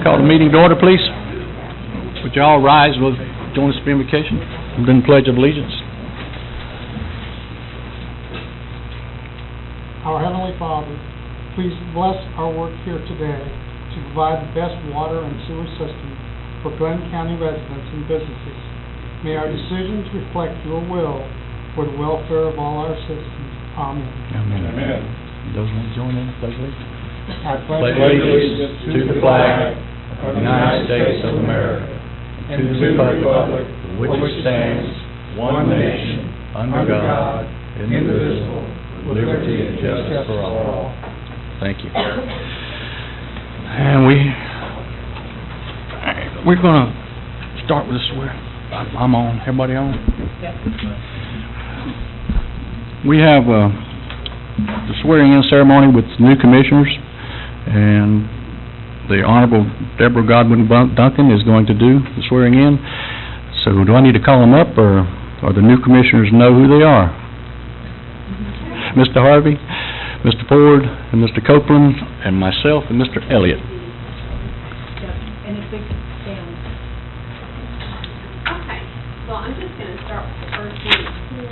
Call the meeting to order, please. Would you all rise and join us for invocation and then pledge of allegiance? Our Heavenly Father, please bless our work here today to provide the best water and sewer system for Glynn County residents and businesses. May our decisions reflect your will for the welfare of all our citizens. Amen. Amen. Amen. Those want to join in the pledge allegiance? I Pledge allegiance to the flag of the United States of America and to the republic for which it stands, one nation, under God, indivisible, with liberty and justice for all. Thank you. And we're going to start with a swear. I'm on. Everybody on? Yep. We have the swearing-in ceremony with new commissioners, and the Honorable Deborah Godwin Duncan is going to do the swearing-in. So do I need to call them up, or the new commissioners know who they are? Mr. Harvey, Mr. Ford, and Mr. Copeland, and myself, and Mr. Elliott. And a big family. Okay, so I'm just going to start with the first one here.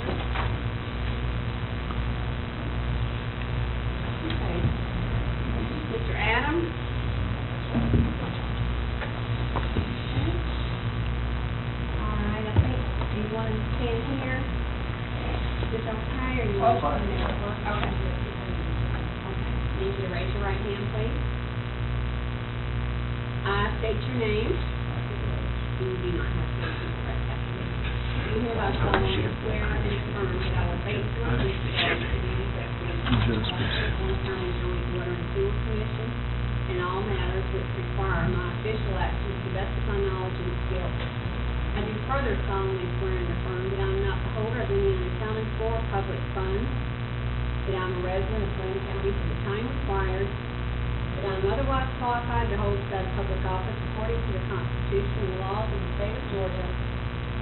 Okay. Mr. Adams. Okay. All right, I think you want to stand here. Is this okay, or you want to stand there? Okay. Need you to raise your right hand, please. I state your name. You do not have to correct that. You hereby solemnly swear and affirm that I will faithfully discharge the duties of the County Joint Water and Sewer Commission in all matters which require my official action to the best of my knowledge and skill. I do further solemnly swear and affirm that I am not the holder of any unaccounted for public funds, that I am a resident of Glynn County for the time required, that I am otherwise qualified to hold such public office according to the Constitution and laws of the state of Georgia,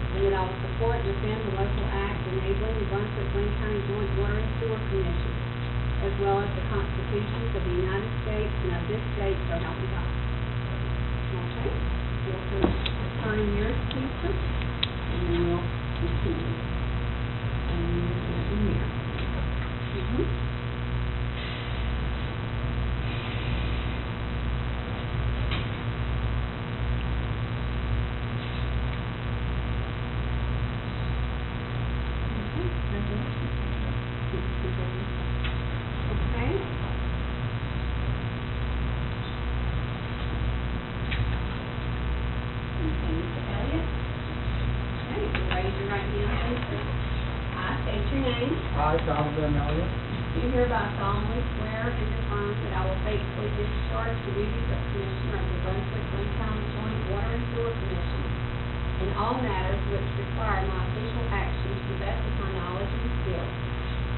and that I will support and defend the local act enabling the Brunswick-Glynn County Joint Water and Sewer Commission, as well as the constitutions of the United States and of this state, so help me God. Okay? We'll turn yours, please, and then we'll continue. And then here. I, Donovan Elliott, Do hereby solemnly swear and affirm that I will faithfully discharge the duties of Commissioner of the Brunswick-Glynn County Joint Water and Sewer Commission in all matters which require my official action to the best of my knowledge and skill.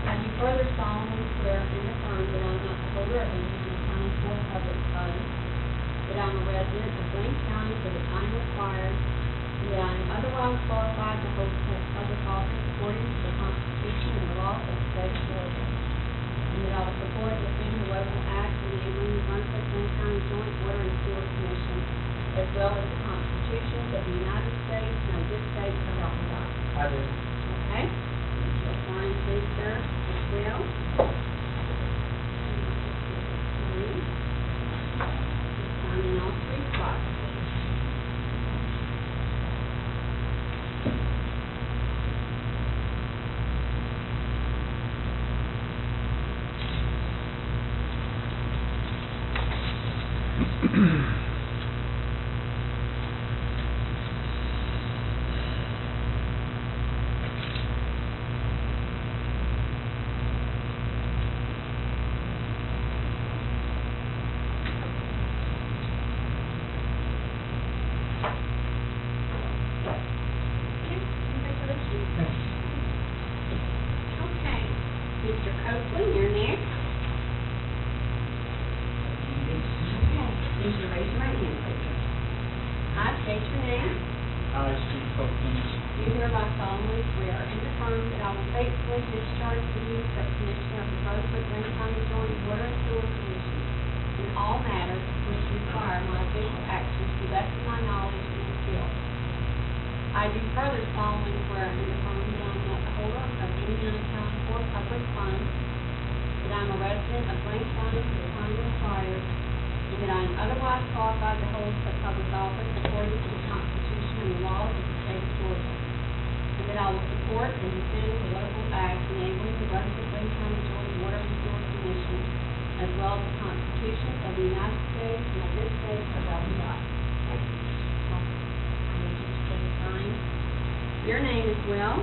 I do further solemnly swear and affirm that I am not the holder of any unaccounted for public funds, that I am a resident of Glynn County for the time required, and that I am otherwise qualified to hold such public office according to the Constitution and the laws of the state of Georgia, and that I will support and defend the local act enabling the Brunswick-Glynn County Joint Water and Sewer Commission, as well as the constitutions of the United States and of this state, so help me God. I do. Okay? So sign, please, sir, as well. Sign in all three spots. Okay, Mr. Copeland, you're next. Okay, please raise your right hand, please. I state your name. I, Steve Copeland, Do hereby solemnly swear and affirm that I will faithfully discharge the duties of Commissioner of the Brunswick-Glynn County Joint Water and Sewer Commission in all matters which require my official action I do further solemnly swear and affirm that I am not the holder of any unaccounted for public funds, that I am a resident of Glynn County for the time required, and that I am otherwise qualified to hold such public office according to the Constitution and the laws of the state of Georgia, and that I will support and defend the local acts enabling the Brunswick-Glynn County, Georgia Water and Sewer Commission, as well as the Constitution of the United States and of this state of Illinois. Your name as well.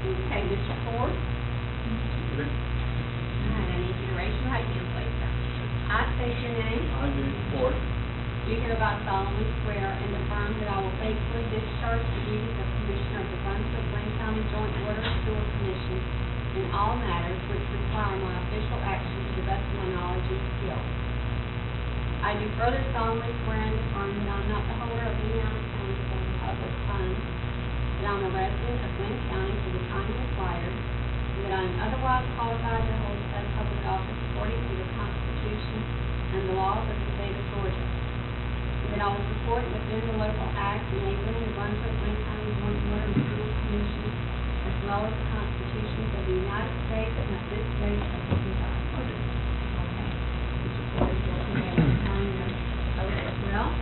Okay, Mr. Ford. All right, I need you to raise your right hand, please, sir. I state your name. I do Ford. Do hereby solemnly swear and affirm that I will faithfully discharge the duties of Commissioner of the Brunswick-Glynn County Joint Water and Sewer Commission in all matters which require my official action to the best of my knowledge and skill. I do further solemnly swear and affirm that I am not the holder of any unaccounted for public funds, that I am a resident of Glynn County for the time required, and that I am otherwise qualified to hold such public office according to the Constitution and the laws of the state of Georgia, and that I will support and defend the local acts enabling the Brunswick-Glynn County Joint Water and Sewer Commission, as well as the constitutions of the United States and of this state of Illinois. Well,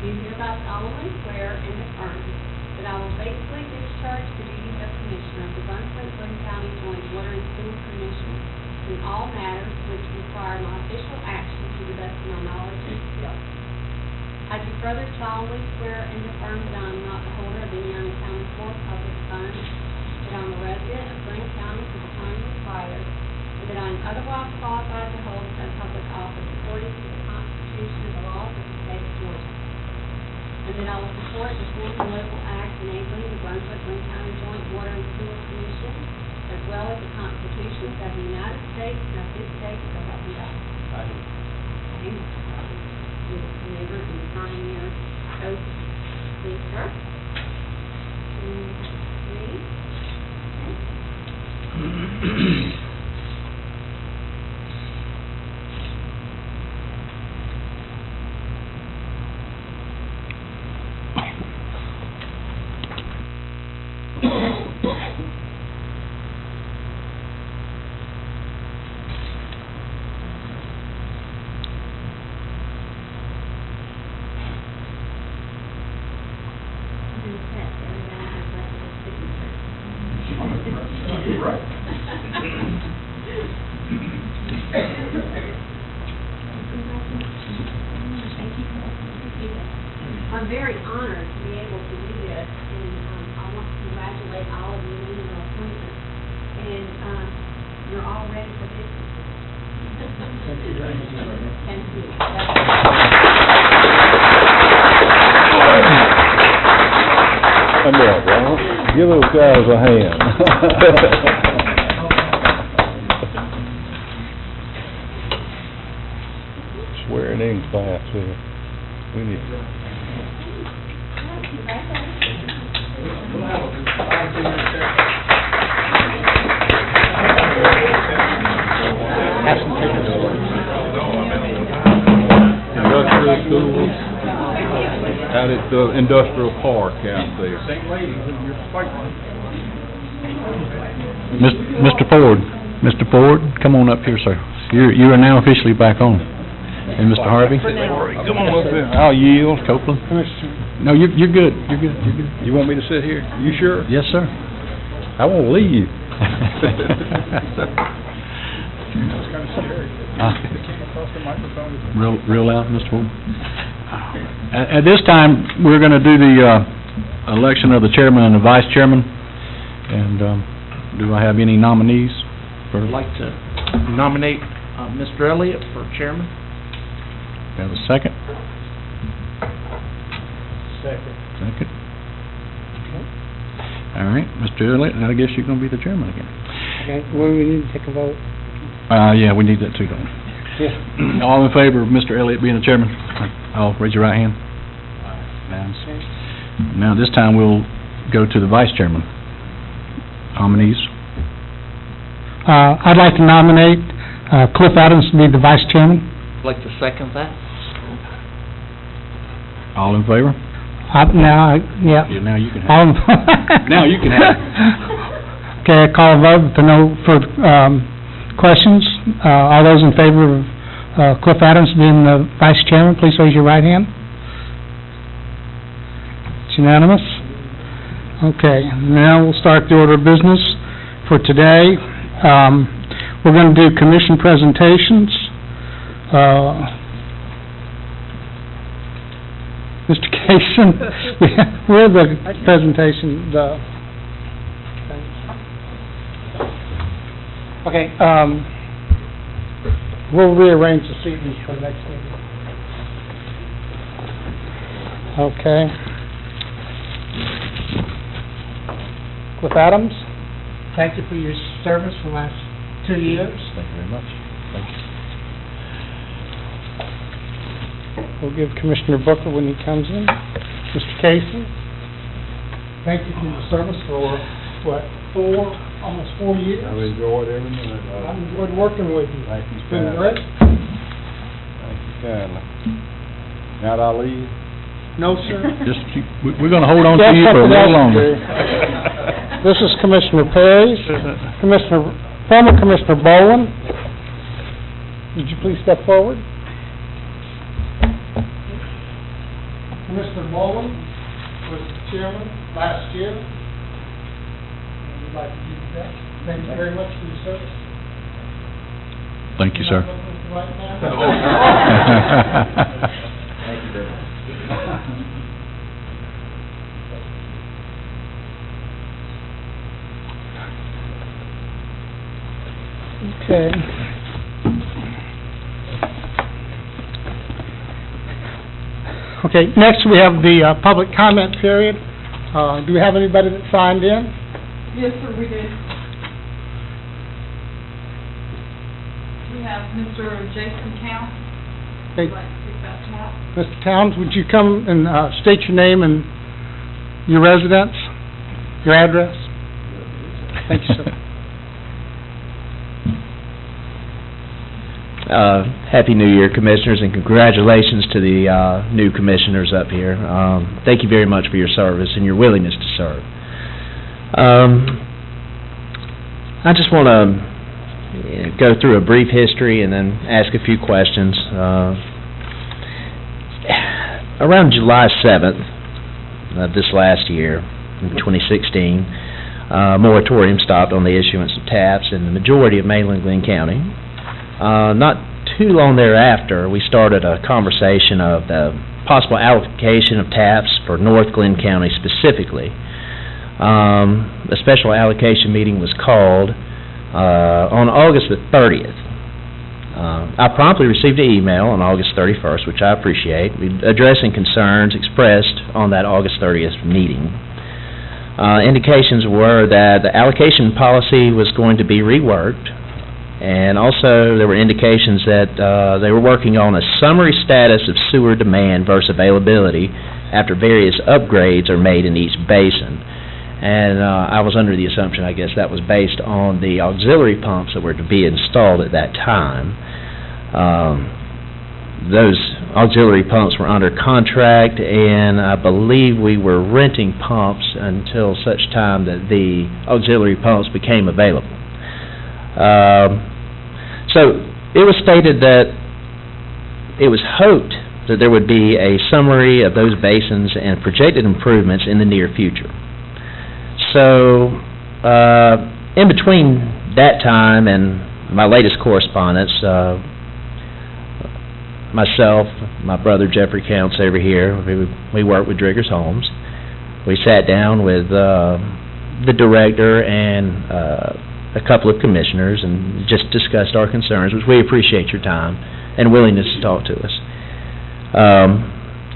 do hereby solemnly swear and affirm that I will faithfully discharge the duties of Commissioner of the Brunswick-Glynn County Joint Water and Sewer Commission in all matters which require my official action to the best of my knowledge and skill. I do further solemnly swear and affirm that I am not the holder of any unaccounted for public funds, that I am a resident of Glynn County for the time required, and that I am otherwise qualified to hold such public office according to the Constitution and the laws of the state of Georgia, and that I will support and defend the local acts enabling the Brunswick-Glynn County Joint Water and Sewer Commission, as well as the constitutions of the United States and of this state of Illinois. I do. Okay, neighbor, and sign your oath, please, sir. 2, 3. Right. I'm very honored to be able to do this, and I want to congratulate all of you on your appointment. And you're all ready for business. Thank you very much. Thank you. Come on, Ron. Give those guys a hand. Swear fast here. We need, We'll have a 5-minute ceremony. industrial schools out at the industrial park out there. Same lady, you're fighting. Mr. Ford, come on up here, sir. You are now officially back on. And Mr. Harvey? Come on up here. I'll yield. Copeland? No, you're good. You're good. You're good. You want me to sit here? You sure? Yes, sir. I won't leave. That's kind of scary. Came across the microphone. Real loud, Mr. Ford. At this time, we're going to do the election of the chairman and the vice chairman. And do I have any nominees? I'd like to nominate Mr. Elliott for chairman. Have a second? Second. Second. All right, Mr. Elliott, I guess you're going to be the chairman again. Okay, well, we need to take a vote. Yeah, we need that too, don't we? Yeah. All in favor of Mr. Elliott being the chairman? All raise your right hand. Unanimous. Now, this time, we'll go to the vice chairman. Nominees. I'd like to nominate Cliff Adams to be the vice chairman. I'd like to second that. All in favor? Now, yeah. Yeah, now you can have All it. in- Now you can have it. Okay, I call a vote if there are no further questions. All those in favor of Cliff Adams being the vice chairman, please raise your right hand. It's unanimous. Okay, now we'll start the order of business for today. We're going to do commission presentations. Mr. Cason, we're the presentation, okay, we'll rearrange the seating for the next meeting. Okay. Cliff Adams, thank you for your service for the last 2 years. Thank you very much. Thank you. We'll give Commissioner Booker when he comes in. Mr. Casey, thank you for your service for, almost 4 years. I've enjoyed every minute of I've it. enjoyed working with you. Thank you, It's been Pat. great. Thank you kindly. Now that I leave? No, sir. Just, we're going to hold on to you for a little longer. This is Commissioner Perry, former Commissioner Bowen. Would you please step forward? Commissioner Bowen was chairman last year. We'd like to give you that. Thank you very much for your service. Thank you, sir. Right now. Thank you very much. Okay. Okay, next we have the public comment period. Do we have anybody that signed in? Yes, sir, we do. We have Mr. Jason Towns. Hey, Would like to speak about Towns. Mr. Towns, would you come and state your name and your residence, your address? Thank you, sir. Happy New Year, Commissioners, and congratulations to the new commissioners up here. Thank you very much for your service and your willingness to serve. I just want to go through a brief history and then ask a few questions. Around July 7th of this last year, in 2016, moratorium stopped on the issuance of taps in the majority of mainland Glynn County. Not too long thereafter, we started a conversation of the possible allocation of taps for North Glynn County specifically. A special allocation meeting was called on August the 30th. I promptly received an email on August 31st, which I appreciate, addressing concerns expressed on that August 30th meeting. Indications were that the allocation policy was going to be reworked And also, there were indications that they were working on a summary status of sewer demand versus availability after various upgrades are made in each basin. And I was under the assumption, I guess, that was based on the auxiliary pumps that were to be installed at that time. Those auxiliary pumps were under contract, and I believe we were renting pumps until such time that the auxiliary pumps became available. So it was stated that it was hoped that there would be a summary of those basins and projected improvements in the near future. So in between that time and my latest correspondence, myself, my brother Jeffrey Counts over here, we work with Driggers Homes. We sat down with the director and a couple of commissioners and just discussed our concerns, which we appreciate your time and willingness to talk to us.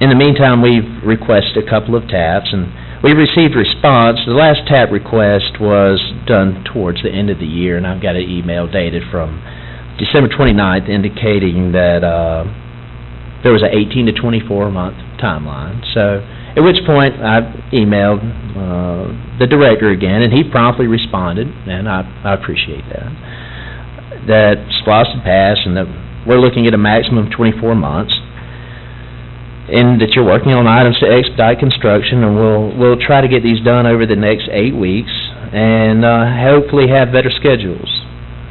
In the meantime, we've requested a couple of taps, and we received response. The last tap request was done towards the end of the year, and I've got an email dated from December 29th indicating that there was an 18 to 24 month timeline. So at which point I emailed the director again, and he promptly responded, and I appreciate that SPLOST had passed and that we're looking at a maximum of 24 months, and that you're working on items to expedite construction, and we'll try to get these done over the next 8 weeks and hopefully have better schedules,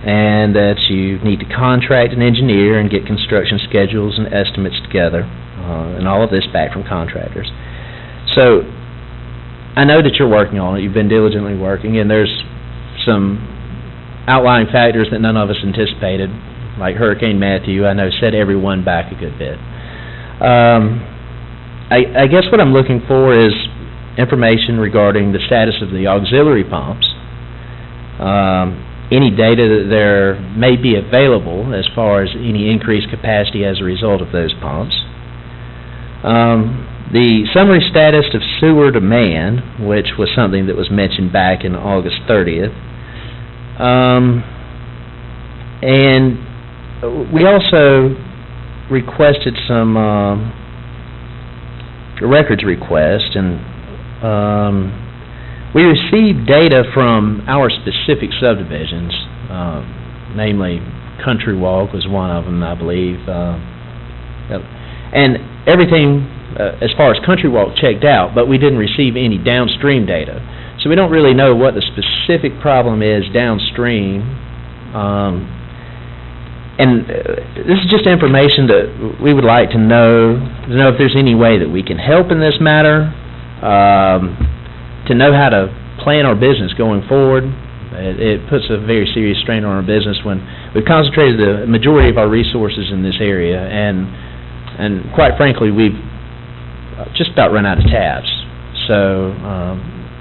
and that you need to contract an engineer and get construction schedules and estimates together, and all of this back from contractors. So I know that you're working on it. You've been diligently working, and there's some outlying factors that none of us anticipated, like Hurricane Matthew, I know set everyone back a good bit. I guess what I'm looking for is information regarding the status of the auxiliary pumps, any data that there may be available as far as any increased capacity as a result of those pumps, the summary status of sewer demand, which was something that was mentioned back in August 30th, and we also requested some records request, and we received data from our specific subdivisions, namely Country Walk was one of them, I believe, and everything as far as Country Walk checked out, but we didn't receive any downstream data. So we don't really know what the specific problem is downstream. And this is just information that we would like to know if there's any way that we can help in this matter, to know how to plan our business going forward. It puts a very serious strain on our business when we've concentrated the majority of our resources in this area, and quite frankly, we've just about run out of taps. So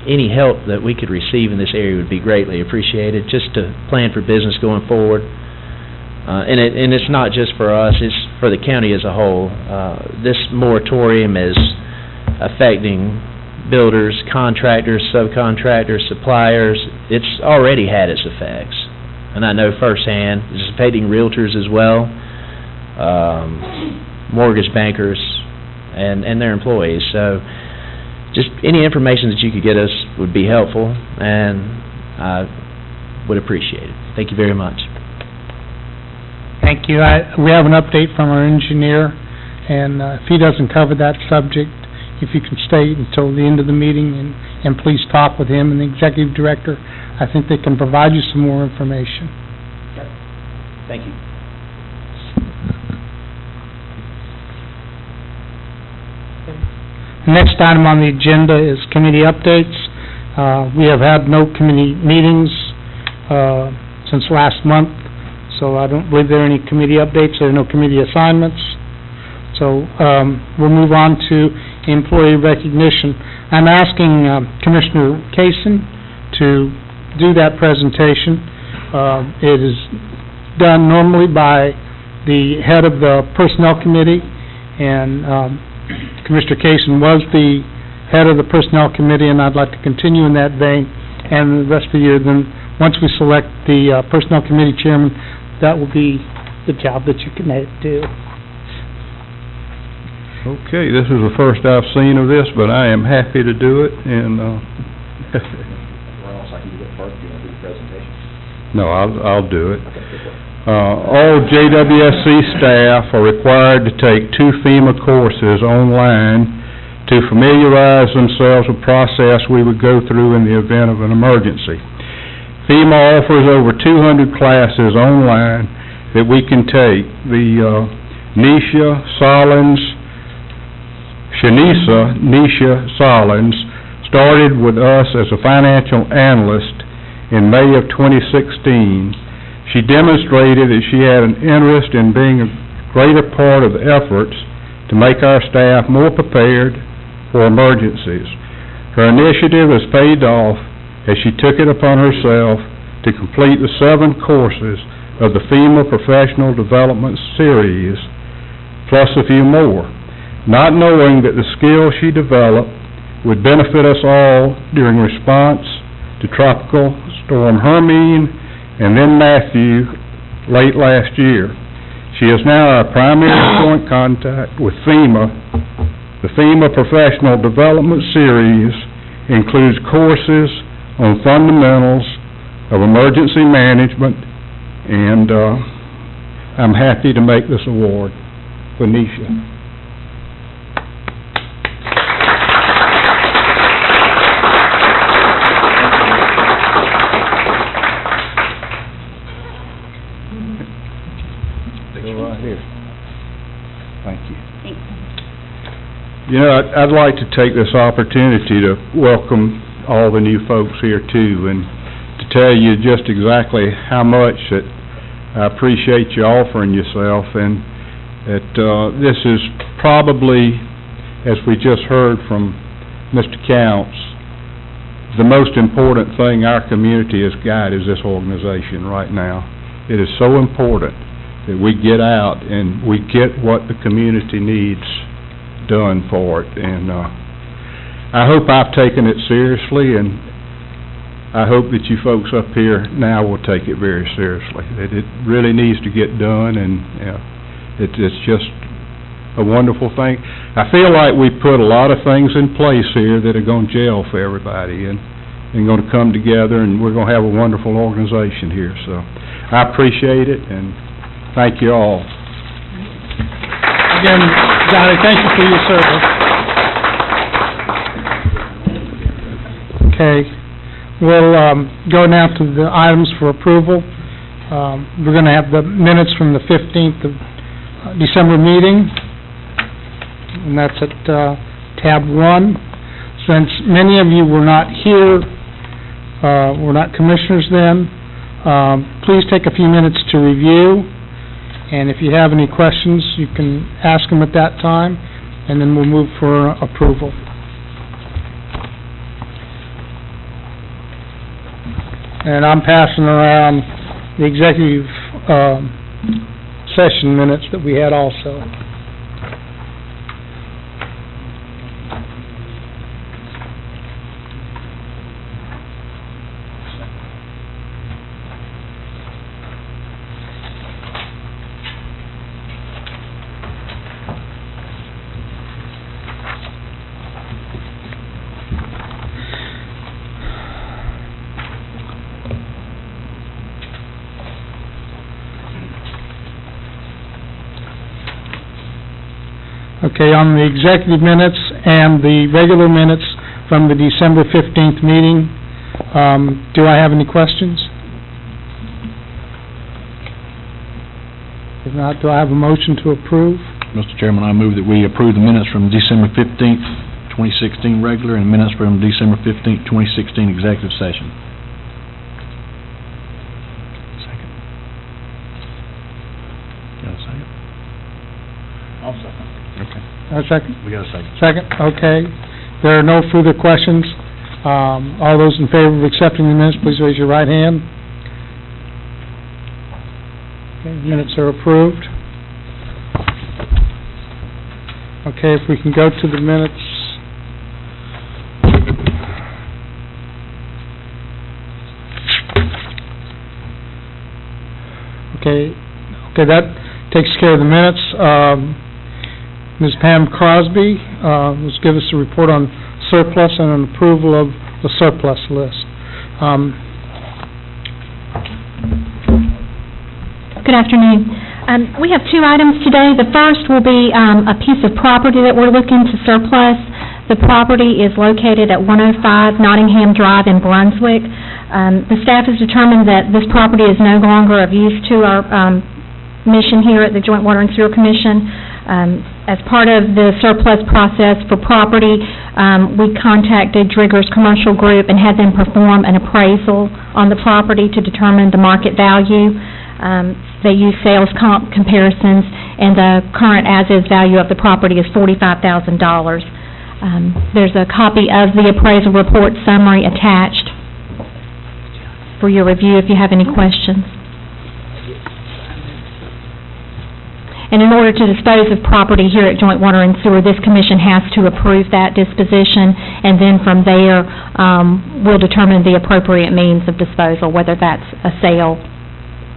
any help that we could receive in this area would be greatly appreciated, just to plan for business going forward. And it's not just for us, it's for the county as a whole. This moratorium is affecting builders, contractors, subcontractors, suppliers. It's already had its effects, and I know firsthand. It's affecting realtors as well, mortgage bankers, and their employees. So just any information that you could get us would be helpful, and I would appreciate it. Thank you very much. Thank you. We have an update from our engineer, and if he doesn't cover that subject, if you can stay until the end of the meeting and please talk with him and the executive director, I think they can provide you some more information. Thank you. The next item on the agenda is committee updates. We have had no committee meetings since last month, so I don't believe there are any committee updates. There are no committee assignments. So we'll move on to employee recognition. I'm asking Commissioner Kaysen to do that presentation. It is done normally by the head of the Personnel Committee, and Commissioner Kaysen was the head of the Personnel Committee, and I'd like to continue in that vein and the rest of the year. Then, once we select the Personnel Committee chairman, that will be the job that you can do. Okay, this is the first I've seen of this, but I am happy to do it, and, No, I'll do it. All JWSC staff are required to take 2 FEMA courses online to familiarize themselves with the process we would go through in the event of an emergency. FEMA offers over 200 classes online that we can take. The Nisha Solins started with us as a financial analyst in May of 2016. She demonstrated that she had an interest in being a greater part of the efforts to make our staff more prepared for emergencies. Her initiative has paid off as she took it upon herself to complete the 7 courses of the FEMA Professional Development Series, plus a few more, not knowing that the skills she developed would benefit us all during response to Tropical Storm Hermine and then Matthew late last year. She is now our primary point contact with FEMA. The FEMA Professional Development Series includes courses on fundamentals of emergency management, and I'm happy to make this award for Nisha. Right here. Thank you. You know, I'd like to take this opportunity to welcome all the new folks here too, and to tell you just exactly how much that I appreciate you offering yourself, and that this is probably, as we just heard from Mr. Counts, the most important thing our community has got is this organization right now. It is so important that we get out and we get what the community needs done for it. And I hope I've taken it seriously, and I hope that you folks up here now will take it very seriously. That it really needs to get done, and it's just a wonderful thing. I feel like we put a lot of things in place here that are going to gel for everybody, and going to come together, and we're going to have a wonderful organization here. So I appreciate it, and thank you all. Again, Johnny, thank you for your service. Okay, we'll go now to the items for approval. We're going to have the minutes from the 15th of December meeting, and that's at tab 1. Since many of you were not here, were not commissioners then, please take a few minutes to review. And if you have any questions, you can ask them at that time, and then we'll move for approval. And I'm passing around the executive session minutes that we had also. Okay, on the executive minutes and the regular minutes from the December 15th meeting, do I have any questions? If not, do I have a motion to approve? Mr. Chairman, I move that we approve the minutes from December 15th, 2016 regular, and minutes from December 15th, 2016 executive session. Second. Got a second? I'll second. Okay. A second? We got a second. Second, okay. There are no further questions. All those in favor of accepting the minutes, please raise your right hand. Okay, minutes are approved. Okay, if we can go to the minutes. Okay, that takes care of the minutes. Ms. Pam Crosby, will give us a report on surplus and an approval of the surplus list. Good afternoon. We have two items today. The first will be a piece of property that we're looking to surplus. The property is located at 105 Nottingham Drive in Brunswick. The staff has determined that this property is no longer of use to our mission here at the Joint Water and Sewer Commission. As part of the surplus process for property, we contacted Driggers Commercial Group and had them perform an appraisal on the property to determine the market value. They use sales comp comparisons, and the current as-is value of the property is $45,000. There's a copy of the appraisal report summary attached for your review if you have any questions. And in order to dispose of property here at Joint Water and Sewer, this commission has to approve that disposition, and then from there, we'll determine the appropriate means of disposal, whether that's a sale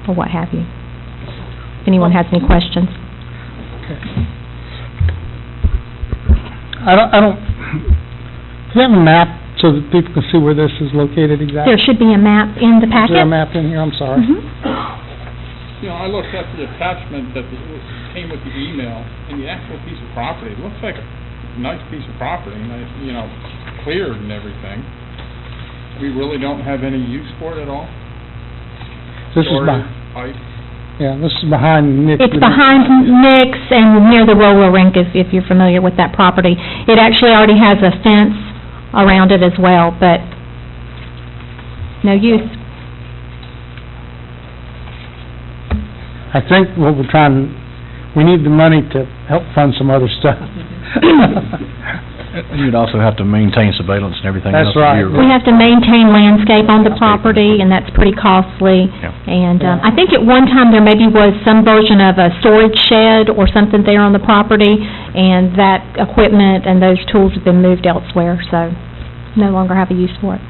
or what have you. If anyone has any questions. I don't, do you have a map so that people can see where this is located exactly? There should be a map in the Is packet. there a map in here? I'm sorry. You know, I looked at the attachment that came with the email, and the actual piece of property, it looks like a nice piece of property, nice, you know, cleared and everything. We really don't have any use for it at all? This is Storage, pipe? Yeah, this is behind Nick's. It's behind Nick's and near the roller rink, if you're familiar with that property. It actually already has a fence around it as well, but no use. I think what we're trying, we need the money to help fund some other stuff. You'd also have to maintain surveillance and everything else. That's right. We have to maintain landscape on the property, and that's pretty costly. Yeah. And I think at one time there maybe was some version of a storage shed or something there on the property, and that equipment and those tools have been moved elsewhere, so no longer have a use for it.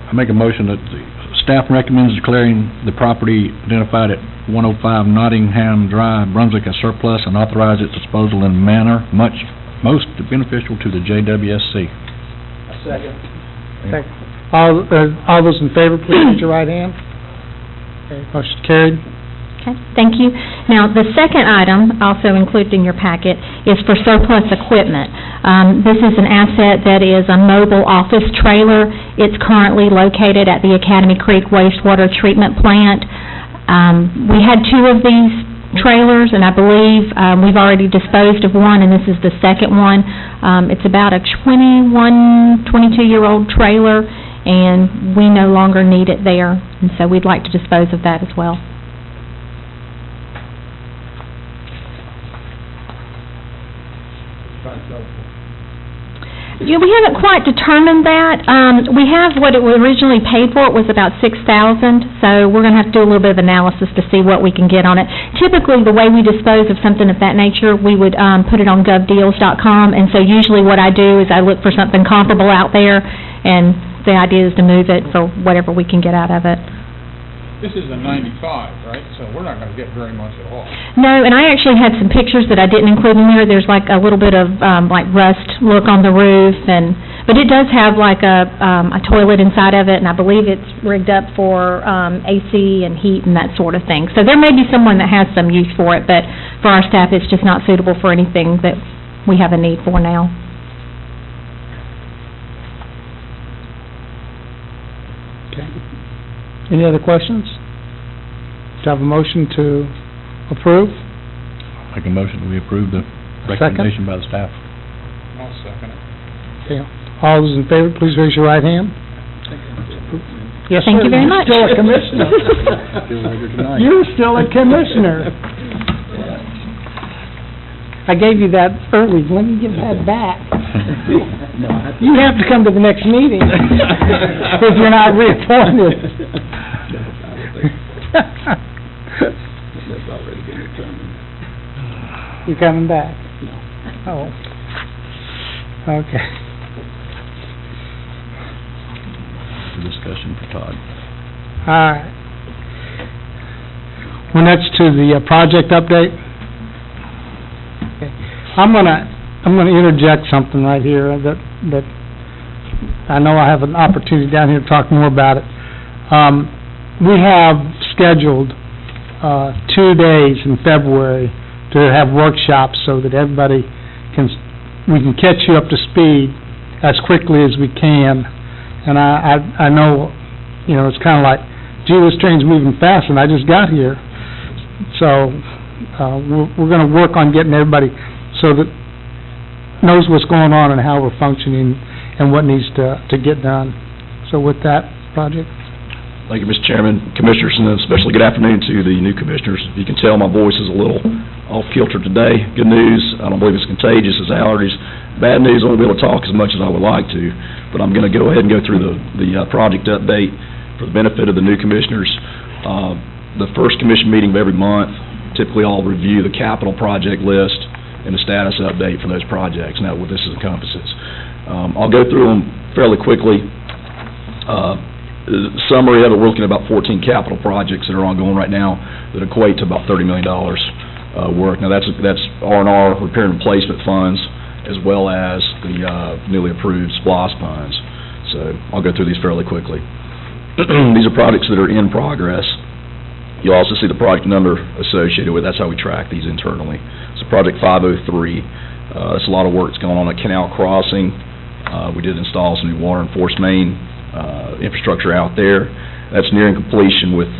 I make a motion that the staff recommends declaring the property identified at 105 Nottingham Drive, Brunswick as surplus, and authorize its disposal in a manner most beneficial to the JWSC. Second. All those in favor, please raise your right hand. Okay, motion carried. Okay, thank you. Now, the second item, also included in your packet, is for surplus equipment. This is an asset that is a mobile office trailer. It's currently located at the Academy Creek Wastewater Treatment Plant. We had two of these trailers, and I believe we've already disposed of one, and this is the second one. It's about a 22-year-old trailer, and we no longer need it there, and so we'd like to dispose of that as well. Yeah, we haven't quite determined that. We have what it originally paid for. It was about $6,000, so we're going to have to do a little bit of analysis to see what we can get on it. Typically, the way we dispose of something of that nature, we would put it on govdeals.com, and so usually what I do is I look for something comparable out there, and the idea is to move it for whatever we can get out of it. This is a 95, right? So we're not gonna get very much at all. No, and I actually had some pictures that I didn't include in there. There's like a little bit of, like rust look on the roof, but it does have like a toilet inside of it, and I believe it's rigged up for, AC and heat and that sort of thing. So there may be someone that has some use for it, but for our staff, it's just not suitable for anything that we have a need for now. Okay. Any other questions? Do I have a motion to approve? Make a motion that we approve the recommendation by the staff. I'll second it. Okay. All those in favor, please raise your right hand. Yes, Thank sir. you very much. You're still a commissioner. You're still a commissioner. I gave you that early. Let me give that back. You have to come to the next meeting if you're not reappointed. That's already been determined. You coming back? Oh. Okay. discussion for Todd. Well, next to the project update. Okay. I'm gonna interject something right here that I know I have an opportunity down here to talk more about it. We have scheduled 2 days in February to have workshops so that everybody we can catch you up to speed as quickly as we can. And I know, you know, it's kind of like, gee, this train's moving fast and I just got here. So, we're gonna work on getting everybody so that knows what's going on and how we're functioning and what needs to get done. So with that, Project. Thank you, Mr. Chairman, Commissioners, and especially good afternoon to the new commissioners. You can tell my voice is a little off-kilter today. Good news, I don't believe it's contagious, it's allergies. Bad news, I won't be able to talk as much as I would like to, but I'm going to go ahead and go through the project update for the benefit of the new commissioners. The first commission meeting of every month, typically I'll review the capital project list and the status update for those projects, and that's what this encompasses. I'll go through them fairly quickly. Summary of it, we're looking at about 14 capital projects that are ongoing right now that equate to about $30 million work. Now that's R&R, repair and replacement funds, as well as the newly approved SPLOST funds. So I'll go through these fairly quickly. These are projects that are in progress. You'll also see the project number associated with it. That's how we track these internally. So Project 503, that's a lot of work that's going on at Canal Crossing. We did install some new water and force main infrastructure out there. That's nearing completion with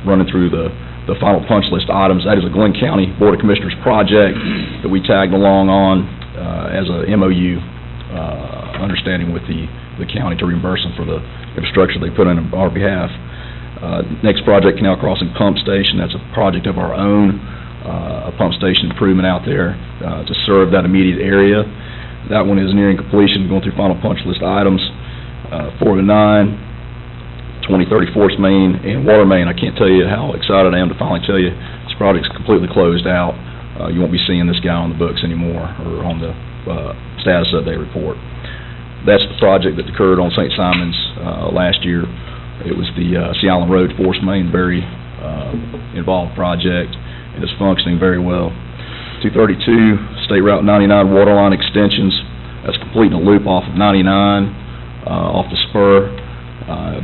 running through the final punch list items. That is a Glynn County Board of Commissioners project that we tagged along on as a MOU understanding with the county to reimburse them for the infrastructure they put in on our behalf. Next project, Canal Crossing Pump Station. That's a project of our own, a pump station improvement out there to serve that immediate area. That one is nearing completion, going through final punch list items. 409, 2030 force main, and water main. I can't tell you how excited I am to finally tell you this project's completely closed out. You won't be seeing this guy on the books anymore, or on the status update report. That's the project that occurred on St. Simon's last year. It was the Sea Island Road force main, very involved project, and it's functioning very well. 232, State Route 99 water line extensions. That's completing a loop off of 99. Off the spur,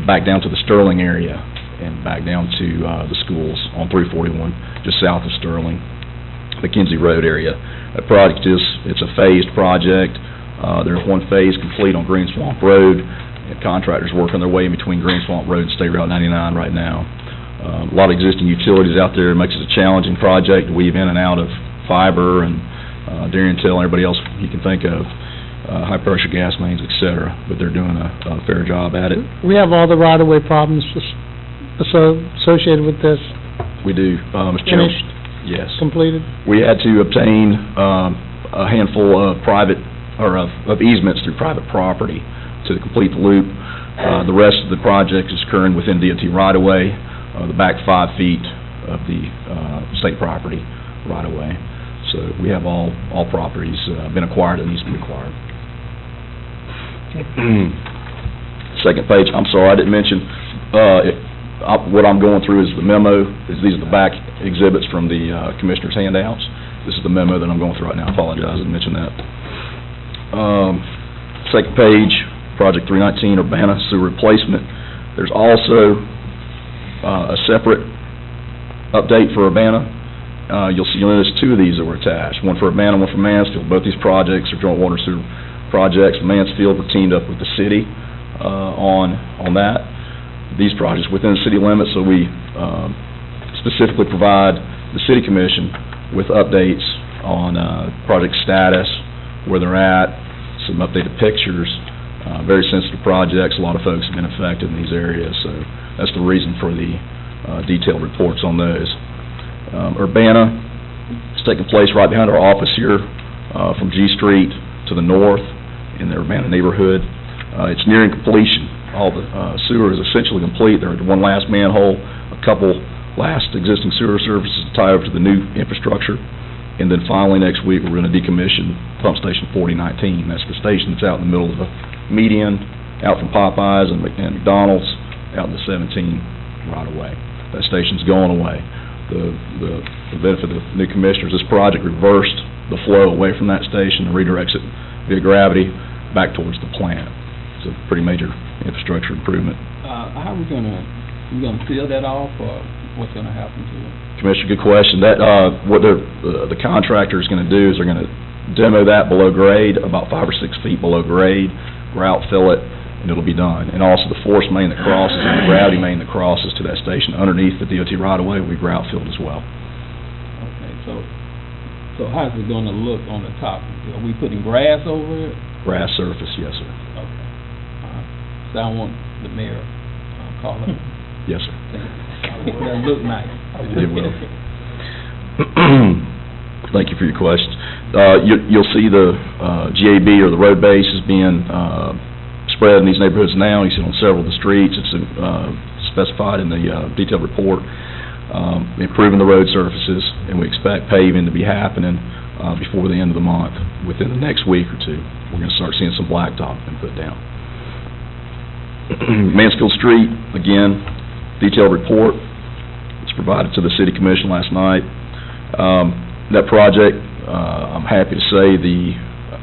back down to the Sterling area, and back down to the schools on 341, just south of Sterling, McKenzie Road area. That project it's a phased project. There's one phase complete on Green Swamp Road, and contractors working their way in between Green Swamp Road and State Route 99 right now. A lot of existing utilities out there. It makes it a challenging project to weave in and out of fiber and Darien-Till and everybody else you can think of. High-pressure gas mains, et cetera, but they're doing a fair job at it. We have all the right-of-way problems associated with this. We do, Mr. Chairman. Finished? Yes. Completed? We had to obtain a handful of private, or of easements through private property to complete the loop. The rest of the project is occurring within DOT right-of-way, the back 5 feet of the state property right-of-way. So we have all properties been acquired that needs to be acquired. Second page, I'm sorry, I didn't mention, what I'm going through is the memo. These are the back exhibits from the commissioner's handouts. This is the memo that I'm going through right now. I apologize, I didn't mention that. Second page, Project 319, Urbana Sewer Replacement. There's also a separate update for Urbana. You'll notice 2 of these that were attached, one for Urbana, one for Mansfield. Both these projects are joint water sewer projects. Mansfield, we're teamed up with the city on that. These projects within the city limits, so we specifically provide the city commission with updates on project status, where they're at, some updated pictures. Very sensitive projects. A lot of folks have been affected in these areas, so that's the reason for the detailed reports on those. Urbana is taking place right behind our office here from G Street to the north in the Urbana neighborhood. It's nearing completion. All the sewer is essentially complete. There's one last manhole, a couple last existing sewer services to tie over to the new infrastructure, and then finally next week we're going to decommission pump station 4019. That's the station that's out in the middle of the median out from Popeyes and McDonald's out in the 17 right away. That station's going away. The benefit of the new commissioners, this project reversed the flow away from that station and redirects it via gravity back towards the plant. It's a pretty major infrastructure improvement. How are we gonna fill that off, or what's gonna happen to it? Commissioner, good question. That, what the contractor is gonna do is they're gonna demo that below grade, about 5 or 6 feet below grade, grout fill it, and it'll be done. And also the force main that crosses and the gravity main that crosses to that station underneath the DOT right-of-way will be grout filled as well. Okay, so how's it gonna look on the top? Are we putting grass over it? Grass surface, yes, sir. Okay. So I want the mayor, call it. Yes, sir. It'll look nice. It will. Thank you for your question. You'll see the GAB or the road base is being spread in these neighborhoods now. You see it on several of the streets. It's specified in the detailed report, improving the road surfaces, and we expect paving to be happening before the end of the month. Within the next week or two, we're going to start seeing some blacktop being put down. Mansfield Street, again, detailed report. It's provided to the City Commission last night. That project, I'm happy to say the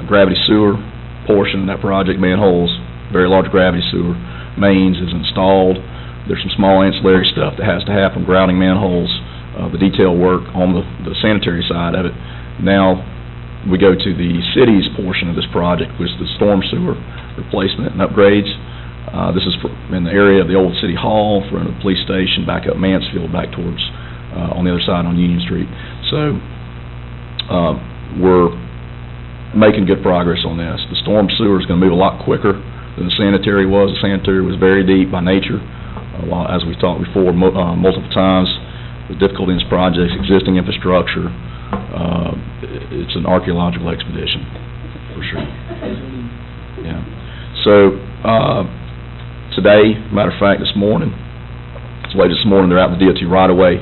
gravity sewer portion of that project, manholes, very large gravity sewer mains is installed. There's some small ancillary stuff that has to happen, grouting manholes, the detail work on the sanitary side of it. Now, we go to the city's portion of this project, which is the storm sewer replacement and upgrades. This is in the area of the old City Hall, in front of the police station, back up Mansfield, back towards, on the other side on Union Street. So, we're making good progress on this. The storm sewer is going to move a lot quicker than the sanitary was. The sanitary was very deep by nature. As we've talked before multiple times, the difficulty in this project is existing infrastructure. It's an archaeological expedition, for sure. Yeah. So, today, matter of fact, this morning, they're out in the DOT right-of-way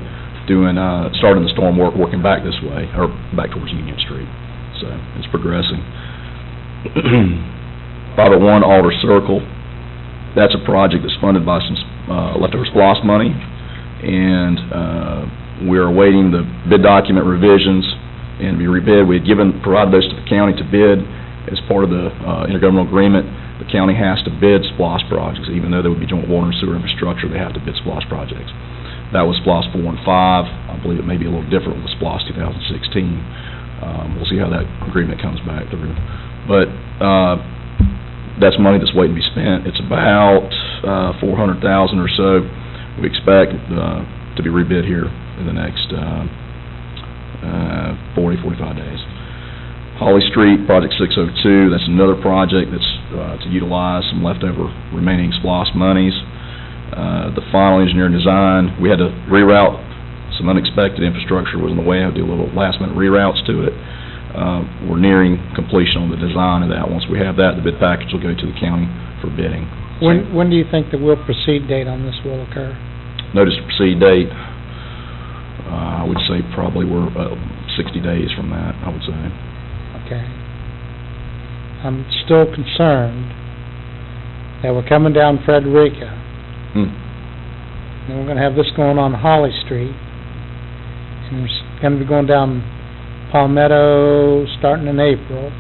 doing, starting the storm work, working back this way, or back towards Union Street. So, it's progressing. 501 Alder Circle, that's a project that's funded by some leftover SPLOST money, and we're awaiting the bid document revisions and be rebid. We had provided those to the county to bid as part of the intergovernmental agreement. The county has to bid SPLOST projects, even though they would be joint water and sewer infrastructure, they have to bid SPLOST projects. That was SPLOST 4 and 5. I believe it may be a little different with SPLOST 2016. We'll see how that agreement comes back through. But that's money that's waiting to be spent. It's about $400,000 or so. We expect to be rebid here in the next 40, 45 days. Holly Street, Project 602, that's another project that's to utilize some leftover remaining SPLOST monies. The final engineering design, we had to reroute some unexpected infrastructure was in the way. I had to do a little last-minute reroutes to it. We're nearing completion on the design of that. Once we have that, the bid package will go to the county for bidding. When do you think the will proceed date on this will occur? Notice to proceed date, I would say probably we're 60 days from that, I would say. Okay. I'm still concerned that we're coming down Frederica, and we're going to have this going on Holly Street, and we're going to be going down Palmetto starting in April.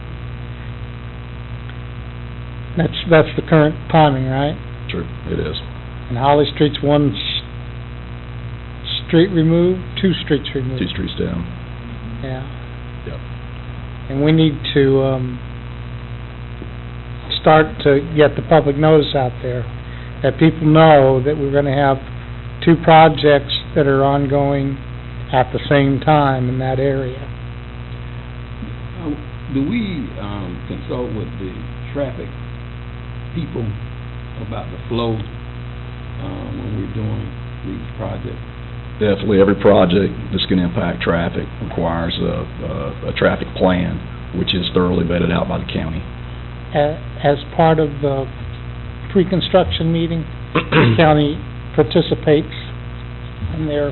That's the current timing, right? True, it is. And Holly Street's one street removed, 2 streets removed. 2 streets down. Yeah. Yep. And we need to start to get the public notice out there, that people know that we're going to have 2 projects that are ongoing at the same time in that area. Do we consult with the traffic people about the flow when we're doing these projects? Definitely, every project that's going to impact traffic requires a traffic plan, which is thoroughly vetted out by the county. As part of the pre-construction meeting, the county participates in their,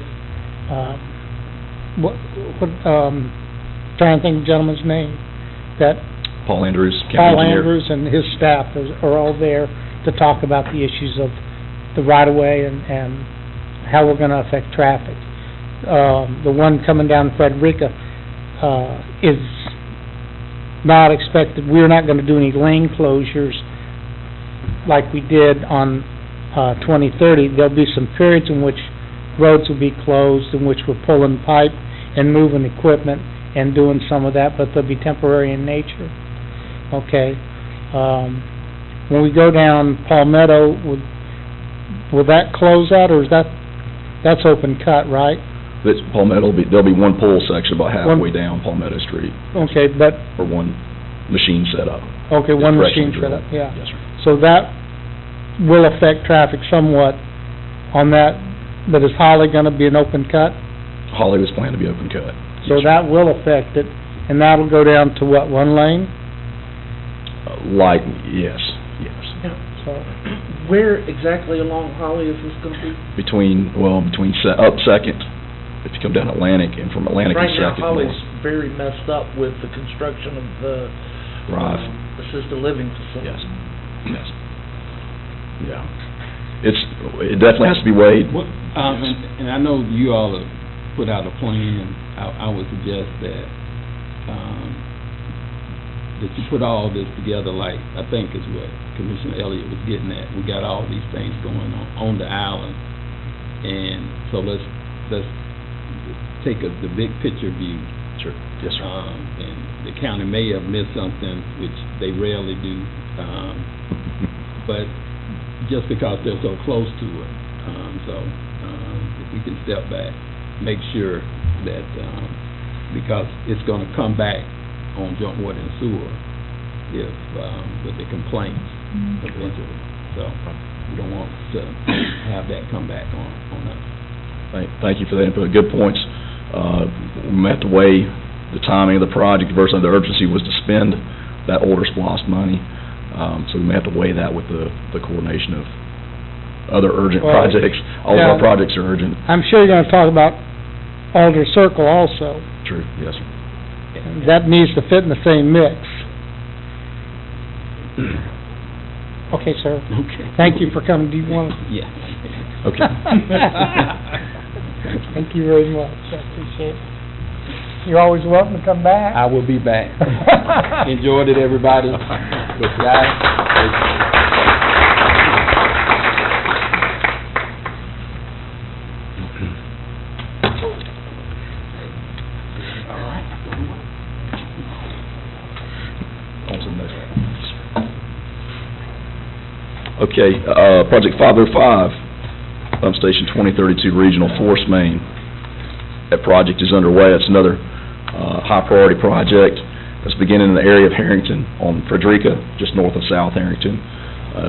trying to think of the gentleman's name, that Paul Andrews, county Paul engineer. Andrews and his staff are all there to talk about the issues of the right-of-way and how we're gonna affect traffic. The one coming down Frederica, is not expected, we're not gonna do any lane closures like we did on, 2030. There'll be some periods in which roads will be closed, in which we're pulling pipe and moving equipment and doing some of that, but they'll be temporary in nature. Okay. When we go down Palmetto, will that close out, or is that's open cut, right? This Palmetto there'll be one pull section about halfway down Palmetto Street, Okay, but, or one machine setup. okay, one Just machine freshly set up, drilled. yeah. Yes, sir. So that will affect traffic somewhat on that, but is Holly gonna be an open cut? Holly was planned to be open cut. So Yes, sir. that will affect it, and that'll go down to what, one lane? Yes. So, Where exactly along Holly is this gonna be? Between up Second, if you come down Atlantic, and from Atlantic and Right now, Second Holly's north. very messed up with the construction of the Drive. assisted living facility. Yes. Yeah. It definitely has to be weighed. What, and I know you all have put out a plan, and I would suggest that, that you put all this together, like, I think is what Commissioner Elliott was getting at. We got all these things going on the island, and so let's take the big picture view. Sure. Yes, sir. And the county may have missed something, which they rarely do, but just because they're so close to it. If we can step back, make sure that, because it's gonna come back on joint water and sewer if, with the complaints eventually. So, we don't want to have that come back on us. Thank you for that input. Good points. We may have to weigh the timing of the project versus the urgency was to spend that older SPLOST money. So we may have to weigh that with the coordination of other urgent Well, projects. All of yeah. our projects are urgent. I'm sure you're gonna talk about Alder Circle also. True, yes, sir. That needs to fit in the same mix. Okay, sir. Okay. Thank you for coming. Do you want to? Yeah. Okay. Thank you very much. I appreciate it. You're always welcome to come back. I will be back. Enjoyed it, everybody. But guys, On to the next one. Okay, Project 505, Pump Station 2032 Regional Force Main. That project is underway. It's another high-priority project that's beginning in the area of Harrington on Frederica, just north of South Harrington.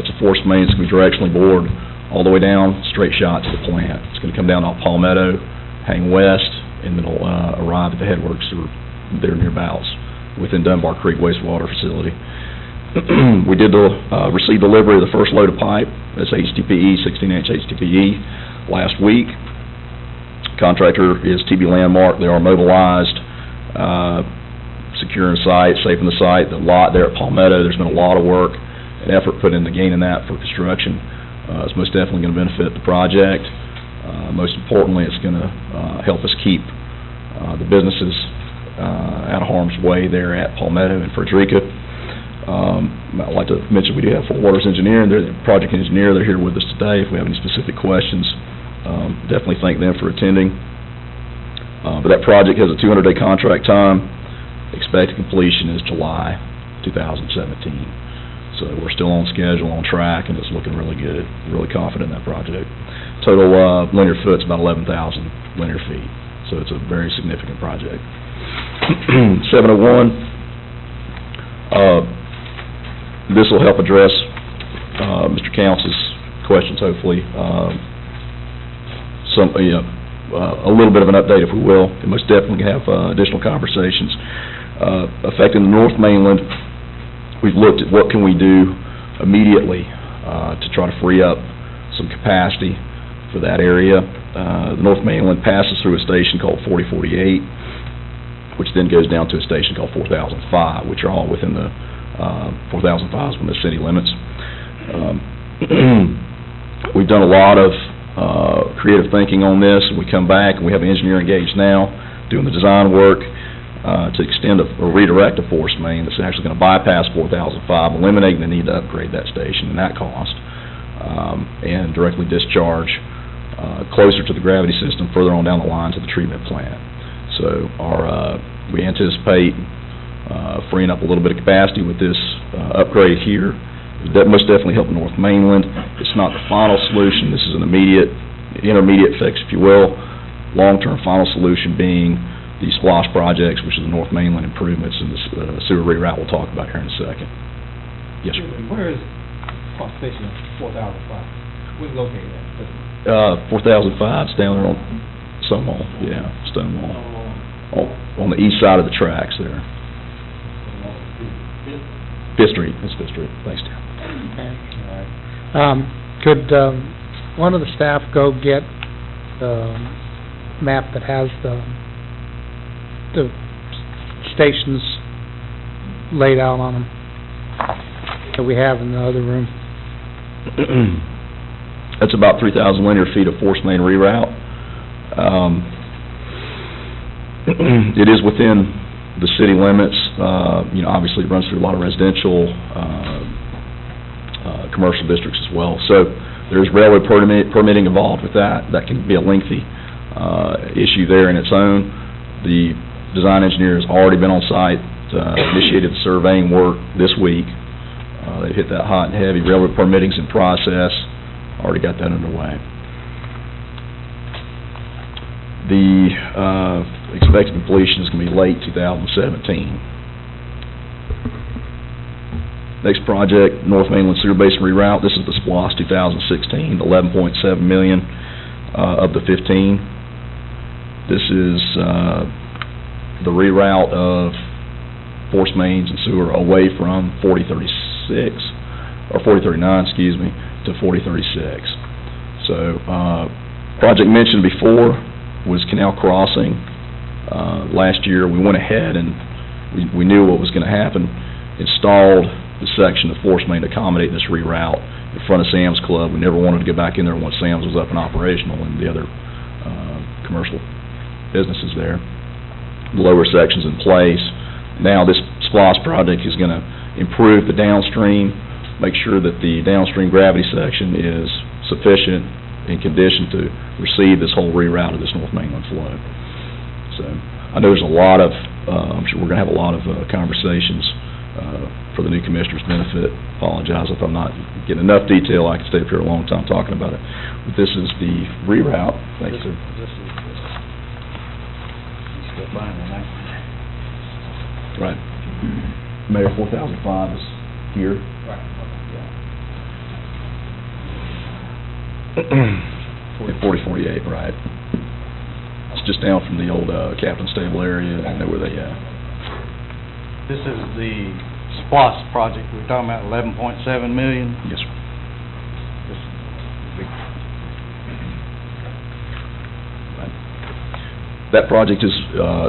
It's a force main. It's going to be directionally bored all the way down, straight shot to the plant. It's going to come down off Palmetto, hang west, and then it'll arrive at the headworks or there near Bowles, within Dunbar Creek wastewater facility. We did receive delivery of the first load of pipe. That's HDPE, 16-inch HDPE, last week. Contractor is TB Landmark. They are mobilized, securing the site, safing the site. The lot there at Palmetto, there's been a lot of work and effort put into gaining that for construction. It's most definitely going to benefit the project. Most importantly, it's going to help us keep the businesses out of harm's way there at Palmetto and Frederica. I'd like to mention we do have Fort Waters Engineering. They're the project engineer. They're here with us today. If we have any specific questions, definitely thank them for attending. But that project has a 200-day contract time. Expected completion is July 2017. So we're still on schedule, on track, and it's looking really good. Really confident in that project. Total linear foot's about 11,000 linear feet. So it's a very significant project. 701. This will help address Mr. Counts' questions, hopefully. A little bit of an update, if we will, and most definitely have additional conversations. Affecting the North Mainland, we've looked at what can we do immediately to try to free up some capacity for that area. The North Mainland passes through a station called 4048, which then goes down to a station called 4005, which are all within the 4005 is within the city limits. We've done a lot of creative thinking on this, and we come back, and we have an engineer engaged now, doing the design work to extend or redirect a force main that's actually going to bypass 4005, eliminating the need to upgrade that station and that cost, and directly discharge closer to the gravity system, further on down the line to the treatment plant. So we anticipate freeing up a little bit of capacity with this upgrade here. That most definitely help the North Mainland. It's not the final solution. This is an intermediate fix, if you will. Long-term final solution being the SPLOST projects, which is the North Mainland improvements and the sewer reroute we'll talk about here in a second. Yes, sir. Where is pump station 4005? Where's it located at? 4005 is down there on Stonewall, yeah, Stonewall. On the east side of the tracks there. Fifth Street, it's Fifth Street. Thanks, Tim. Could one of the staff go get the map that has the stations laid out on them that we have in the other room? That's about 3,000 linear feet of force main reroute. It is within the city limits. Obviously it runs through a lot of residential, commercial districts as well. So there's railroad permitting involved with that. That can be a lengthy issue there in its own. The design engineer has already been on site, initiated the surveying work this week. They hit that hot and heavy. Railroad permitting's in process. Already got that underway. The expected completion is going to be late 2017. Next project, North Mainland Sewer Basin Reroute. This is the SPLOST 2016, 11.7 million of the 15. This is the reroute of force mains and sewer away from 4036, or 4039, excuse me, to 4036. So, project mentioned before was Canal Crossing. Last year we went ahead and we knew what was going to happen, installed the section of force main to accommodate this reroute in front of Sam's Club. We never wanted to go back in there once Sam's was up and operational and the other commercial businesses there. The lower section's in place. Now this SPLOST project is going to improve the downstream, make sure that the downstream gravity section is sufficient in condition to receive this whole reroute of this North Mainland flow. So I know there's a lot of, I'm sure we're going to have a lot of conversations for the new commissioner's benefit. Apologize if I'm not getting enough detail. I could stay up here a long time talking about it. But this is the reroute. Thank you, sir. Right. Mayor, 4005 is here. Right. Yeah. 4048, right. It's just down from the old Captain Stable area. I know where they at. This is the SPLOST project. We're talking about 11.7 million. Yes, sir. That project is,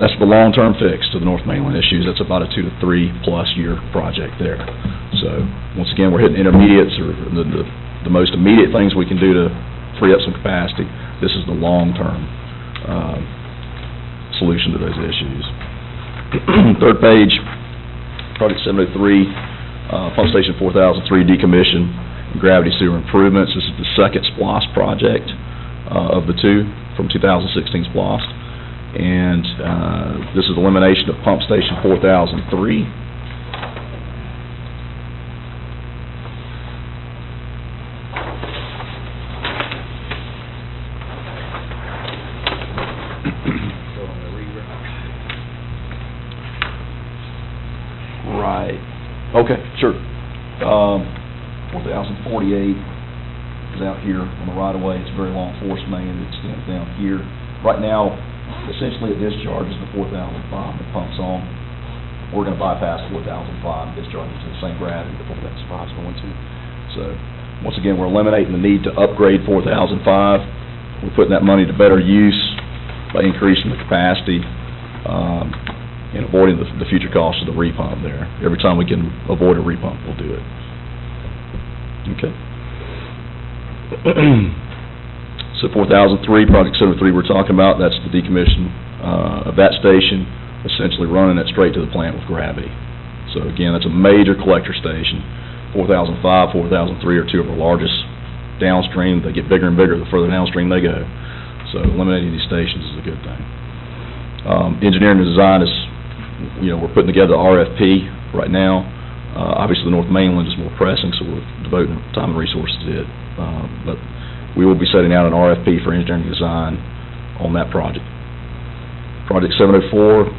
that's the long-term fix to the North Mainland issues. That's about a 2 to 3+ year project there. So, once again, we're hitting intermediates, or the most immediate things we can do to free up some capacity. This is the long-term solution to those issues. Third page, Project 703, Pump Station 4003 decommission and gravity sewer improvements. This is the second SPLOST project of the two from 2016 SPLOST. And this is elimination of Pump Station 4003. Right. Okay, sure. 4048 is out here on the right-of-way. It's a very long force main that extends down here. Right now, essentially it discharges the 4005 that pumps on. We're going to bypass 4005 and discharge it to the same gravity that 4005 is going to. So, once again, we're eliminating the need to upgrade 4005. We're putting that money to better use by increasing the capacity and avoiding the future costs of the repump there. Every time we can avoid a repump, we'll do it. Okay. So 4003, Project 73 we're talking about, that's the decommission of that station, essentially running it straight to the plant with gravity. So again, that's a major collector station. 4005, 4003 are two of our largest downstream. They get bigger and bigger the further downstream they go. So eliminating these stations is a good thing. Engineering and design is, we're putting together the RFP right now. Obviously, the North Mainland is more pressing, so we're devoting time and resources to it. But we will be setting out an RFP for engineering and design on that project. Project 704,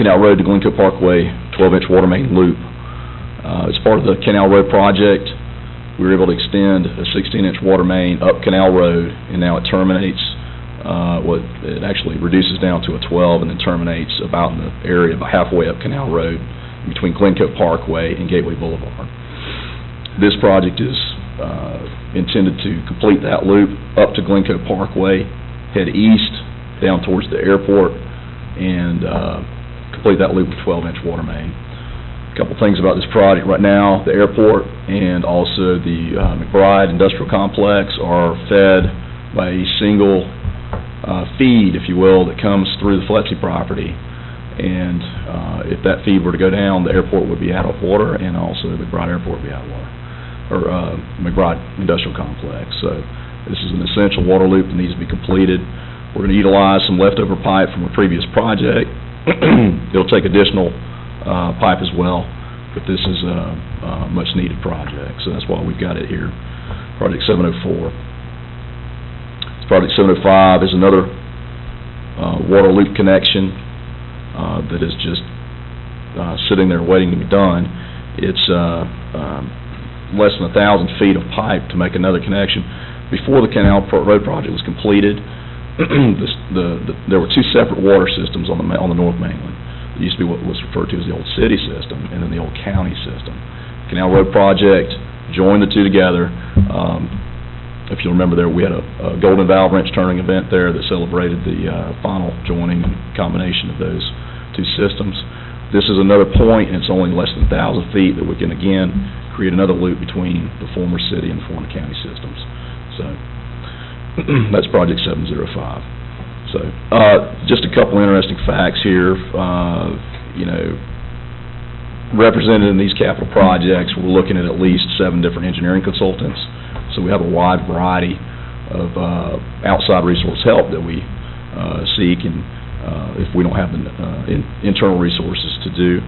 Canal Road to Glencoe Parkway, 12-inch water main loop. As part of the Canal Road project, we were able to extend a 16-inch water main up Canal Road, and now it terminates, it actually reduces down to a 12 and then terminates about in the area, about halfway up Canal Road, between Glencoe Parkway and Gateway Boulevard. This project is intended to complete that loop up to Glencoe Parkway, head east down towards the airport, and complete that loop with 12-inch water main. A couple things about this project right now: the airport and also the McBride Industrial Complex are fed by a single feed, if you will, that comes through the Fletsy property. And if that feed were to go down, the airport would be out of water, and also the McBride Airport would be out of water, or McBride Industrial Complex. So this is an essential water loop that needs to be completed. We're going to utilize some leftover pipe from a previous project. It'll take additional pipe as well, but this is a much-needed project, so that's why we've got it here. Project 704. Project 705 is another water loop connection that is just sitting there waiting to be done. It's less than 1,000 feet of pipe to make another connection. Before the Canal Road project was completed, there were two separate water systems on the North Mainland. It used to be what was referred to as the old city system, and then the old county system. Canal Road project joined the two together. If you remember, we had a golden valve wrench turning event there that celebrated the final joining and combination of those two systems. This is another point, and it's only less than 1,000 feet that we can again create another loop between the former city and the former county systems. So that's Project 705. So just a couple interesting facts here. Represented in these capital projects, we're looking at least 7 different engineering consultants. So we have a wide variety of outside resource help that we seek, and if we don't have the internal resources to do,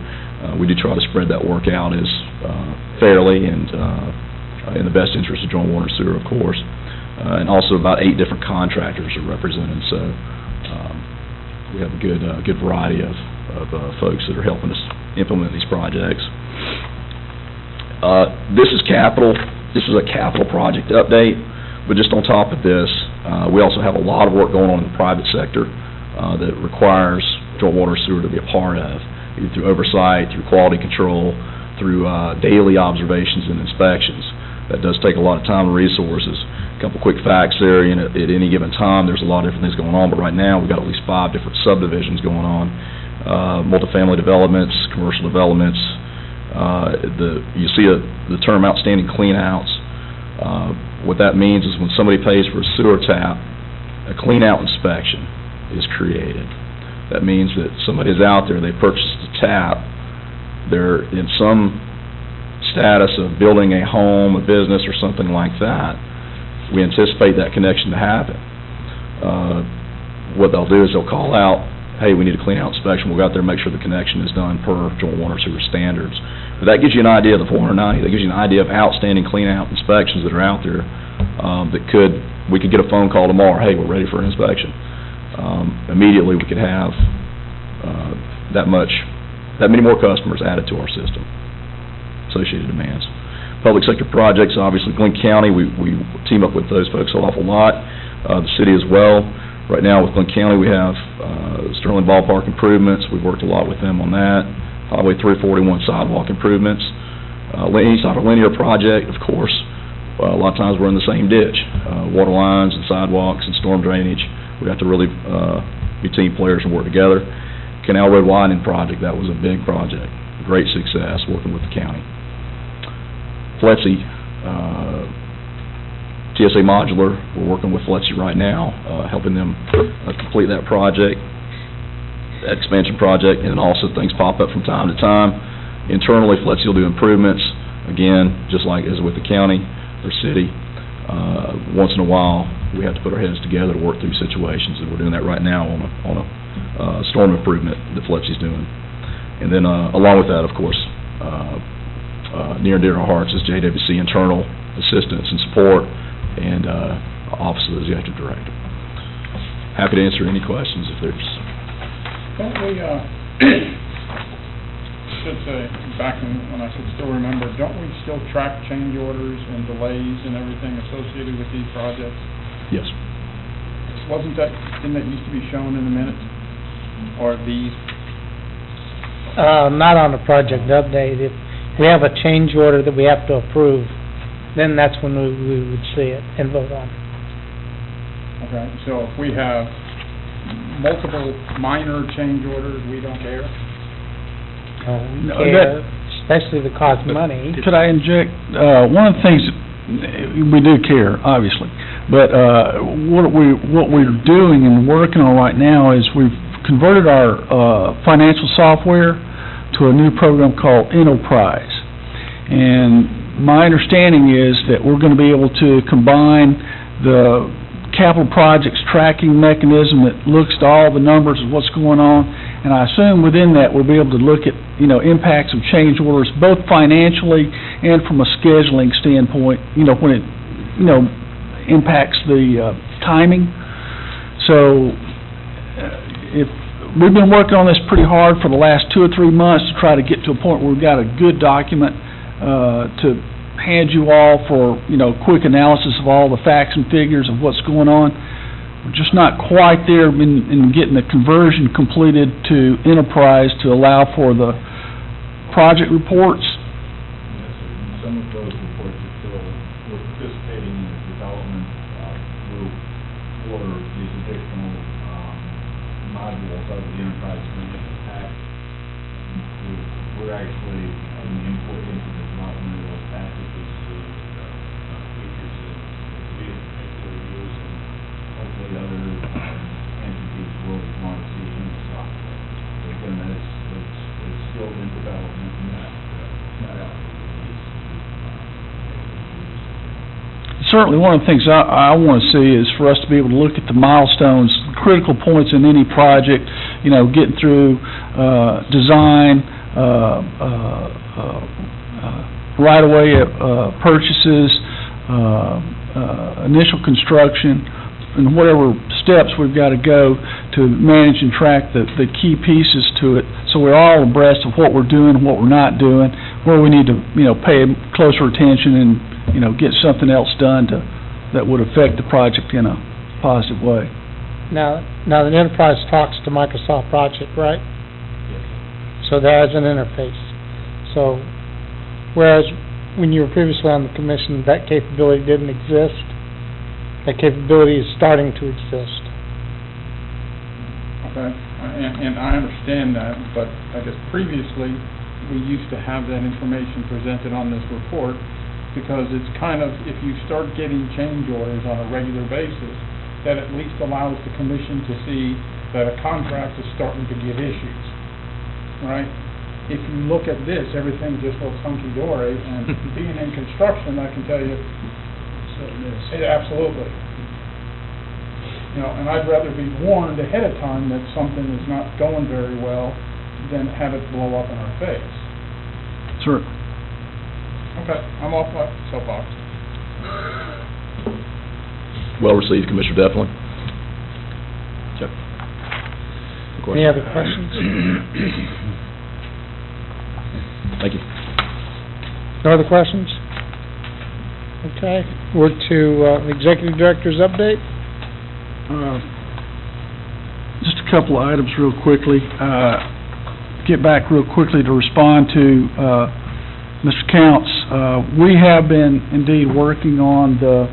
we do try to spread that work out as fairly and in the best interest of joint water and sewer, of course. And also about 8 different contractors are represented, so we have a good variety of folks that are helping us implement these projects. This is capital. This is a capital project update, but just on top of this, we also have a lot of work going on in the private sector that requires joint water and sewer to be a part of, either through oversight, through quality control, through daily observations and inspections. That does take a lot of time and resources. A couple quick facts there: at any given time, there's a lot of different things going on, but right now we've got at least 5 different subdivisions going on, multifamily developments, commercial developments. You see the term outstanding cleanouts. What that means is when somebody pays for a sewer tap, a cleanout inspection is created. That means that somebody's out there, they purchased the tap, they're in some status of building a home, a business, or something like that. We anticipate that connection to happen. What they'll do is they'll call out, hey, we need a cleanout inspection. We'll go out there and make sure the connection is done per joint water sewer standards. But that gives you an idea of the 490. That gives you an idea of outstanding cleanout inspections that are out there. We could get a phone call tomorrow. Hey, we're ready for an inspection. Immediately, we could have that many more customers added to our system. Associated demands. Public sector projects, obviously, Glynn County. We team up with those folks an awful lot. The city as well. Right now with Glynn County, we have Sterling Ballpark improvements. We've worked a lot with them on that. Highway 341 sidewalk improvements. Any sort of linear project, of course, a lot of times we're in the same ditch. Water lines and sidewalks and storm drainage. We have to really be team players and work together. Canal Road widening project, that was a big project. Great success working with the county. Fletsy, TSA Modular, we're working with Fletcher right now, helping them complete that project, that expansion project, and also things pop up from time to time. Internally, Fletcher will do improvements, again, just like as with the county or city. Once in a while, we have to put our heads together to work through situations, and we're doing that right now on a storm improvement that Fletcher's doing. And then, along with that, of course, near and dear to our hearts is JWC internal assistance and support, and Office of the Executive Director. Happy to answer any questions if there's... Don't we, should say, back when I could still remember, don't we still track change orders and delays and everything associated with these projects? Yes. Didn't that used to be shown in the minutes? Or these? Not on the project update. If we have a change order that we have to approve, then that's when we would see it and vote on it. Okay, so if we have multiple minor change orders, we don't care? We No, care, especially if it costs money. Could I inject, one of the things, we do care, obviously, but what we're doing and working on right now is we've converted our financial software to a new program called Enterprise. And my understanding is that we're going to be able to combine the capital projects tracking mechanism that looks at all the numbers of what's going on, and I assume within that we'll be able to look at, impacts of change orders, both financially and from a scheduling standpoint, when it, impacts the timing. So, if we've been working on this pretty hard for the last 2 or 3 months to try to get to a point where we've got a good document to hand you all for, quick analysis of all the facts and figures of what's going on. We're just not quite there in getting the conversion completed to Enterprise to allow for the project reports. Some of those reports are still, we're participating in the development group for these additional modules of the Enterprise Agreement Act. We're actually having input into the development of those packages to features that we particularly use, and hopefully other entities will want to see in the software. But again, it's still in development, and not out for release. Certainly, one of the things I want to see is for us to be able to look at the milestones, critical points in any project, getting through design, right-of-way purchases, initial construction, and whatever steps we've got to go to manage and track the key pieces to it, so we're all abreast of what we're doing and what we're not doing, where we need to, pay closer attention and, get something else done that would affect the project in a positive way. Now the Enterprise talks to Microsoft Project, right? Yes. So there is an interface. So, whereas when you were previously on the commission, that capability didn't exist, that capability is starting to exist. Okay, and I understand that, but I guess previously, we used to have that information presented on this report, because it's kind of, if you start getting change orders on a regular basis, that at least allows the commission to see that a contract is starting to give issues, right? If you look at this, everything just looks hunky-dory, and being in construction, I can tell you, it absolutely. And I'd rather be warned ahead of time that something is not going very well than have it blow up in our face. Sure. Okay, I'm off my soapbox. Well received, Commissioner Deflin. Check. Any other questions? Thank you. No other questions? Okay, we're to Executive Director's update. Just a couple of items real quickly. Get back real quickly to respond to Mr. Counts. We have been indeed working on the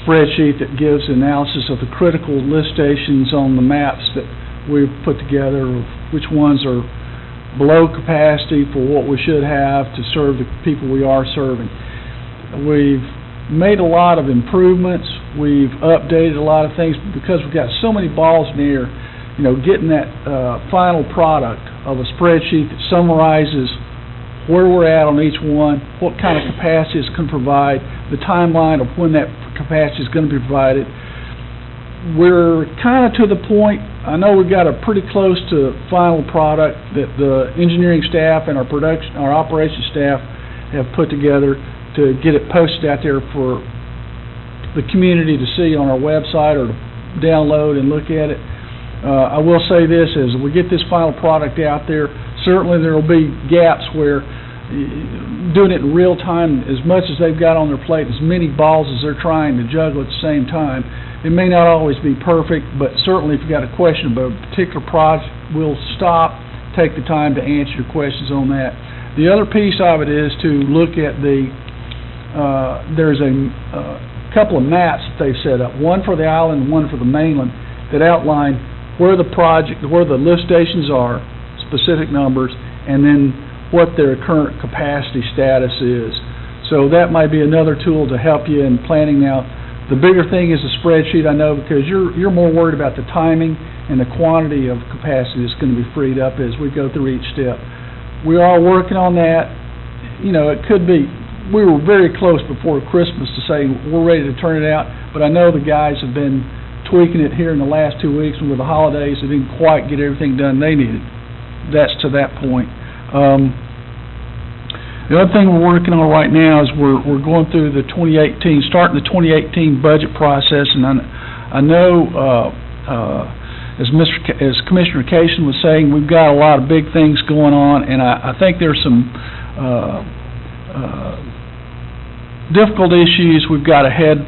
spreadsheet that gives analysis of the critical lift stations on the maps that we've put together, of which ones are below capacity for what we should have to serve the people we are serving. We've made a lot of improvements, we've updated a lot of things, because we've got so many balls in the air, you know, getting that, final product of a spreadsheet that summarizes where we're at on each one, what kind of capacity it's going to provide, the timeline of when that capacity is going to be provided. We're kind of to the point, I know we've got a pretty close to final product that the engineering staff and our operations staff have put together to get it posted out there for the community to see on our website or to download and look at it. I will say this, as we get this final product out there, certainly there will be gaps where doing it in real time, as much as they've got on their plate, as many balls as they're trying to juggle at the same time, it may not always be perfect, but certainly if you've got a question about a particular project, we'll stop, take the time to answer your questions on that. The other piece of it is to look at there's a couple of maps that they've set up, one for the island and one for the mainland, that outline where the lift stations are, specific numbers, and then what their current capacity status is. So that might be another tool to help you in planning out. The bigger thing is the spreadsheet, I know, because you're more worried about the timing and the quantity of capacity that's going to be freed up as we go through each step. We are working on that. You know, it could be, we were very close before Christmas to say we're ready to turn it out, but I know the guys have been tweaking it here in the last 2 weeks, and with the holidays, they didn't quite get everything done they needed. That's to that point. The other thing we're working on right now is we're going through the starting the 2018 budget process, and I know, as Commissioner Cation was saying, we've got a lot of big things going on, and I think there's some difficult issues we've got ahead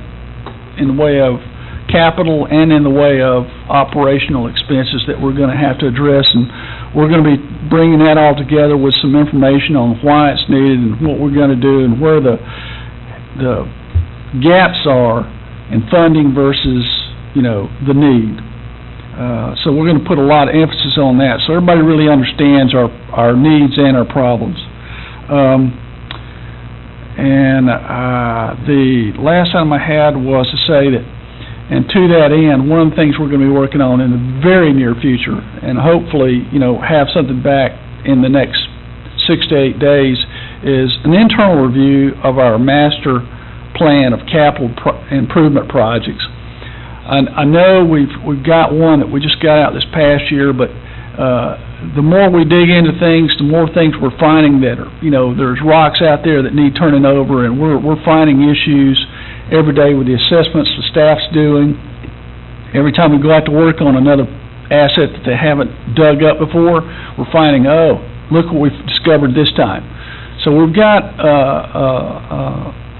in the way of capital and in the way of operational expenses that we're going to have to address, and we're going to be bringing that all together with some information on why it's needed and what we're going to do and where the gaps are in funding versus, you know, the need. So we're going to put a lot of emphasis on that, so everybody really understands our needs and our problems. The last item I had was to say that, and to that end, one of the things we're going to be working on in the very near future, and hopefully, you know, have something back in the next 6 to 8 days, is an internal review of our master plan of capital improvement projects. I know we've got one that we just got out this past year, but the more we dig into things, the more things we're finding that are, you know, there's rocks out there that need turning over, and we're finding issues every day with the assessments the staff's doing. Every time we go out to work on another asset that they haven't dug up before, we're finding, oh, look what we've discovered this time. So we've got,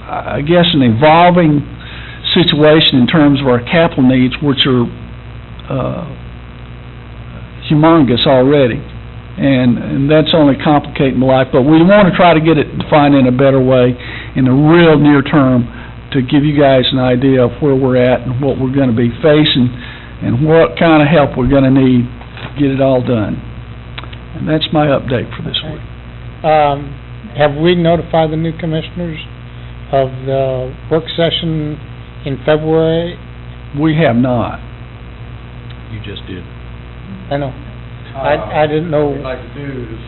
I guess, an evolving situation in terms of our capital needs, which are humongous already. And that's only complicating life, but we want to try to get it defined in a better way in the real near term, to give you guys an idea of where we're at and what we're going to be facing and what kind of help we're going to need to get it all done. And that's my update for this week. Have we notified the new commissioners of the work session in February? We have not. You just did. I know. I didn't know. What we'd like to do is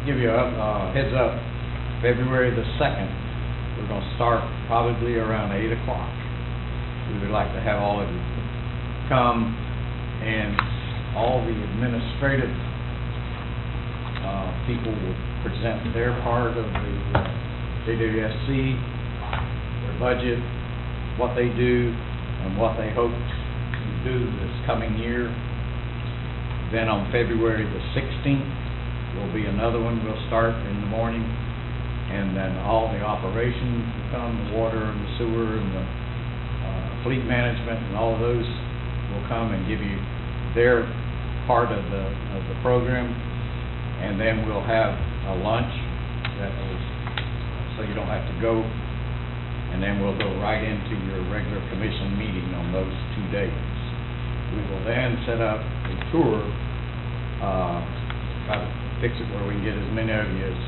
give you a heads up, February the 2nd. We're going to start probably around 8 o'clock. We would like to have all of you come, and all the administrative people will present their part of the BGJWSC, their budget, what they do, and what they hope to do this coming year. Then on February the 16th, will be another one. We'll start in the morning, and then all the operations will come, the water and the sewer and the fleet management and all of those will come and give you their part of the program. And then we'll have a lunch that is, so you don't have to go, and then we'll go right into your regular commission meeting on those 2 days. We will then set up a tour, try to fix it where we can get as many of you as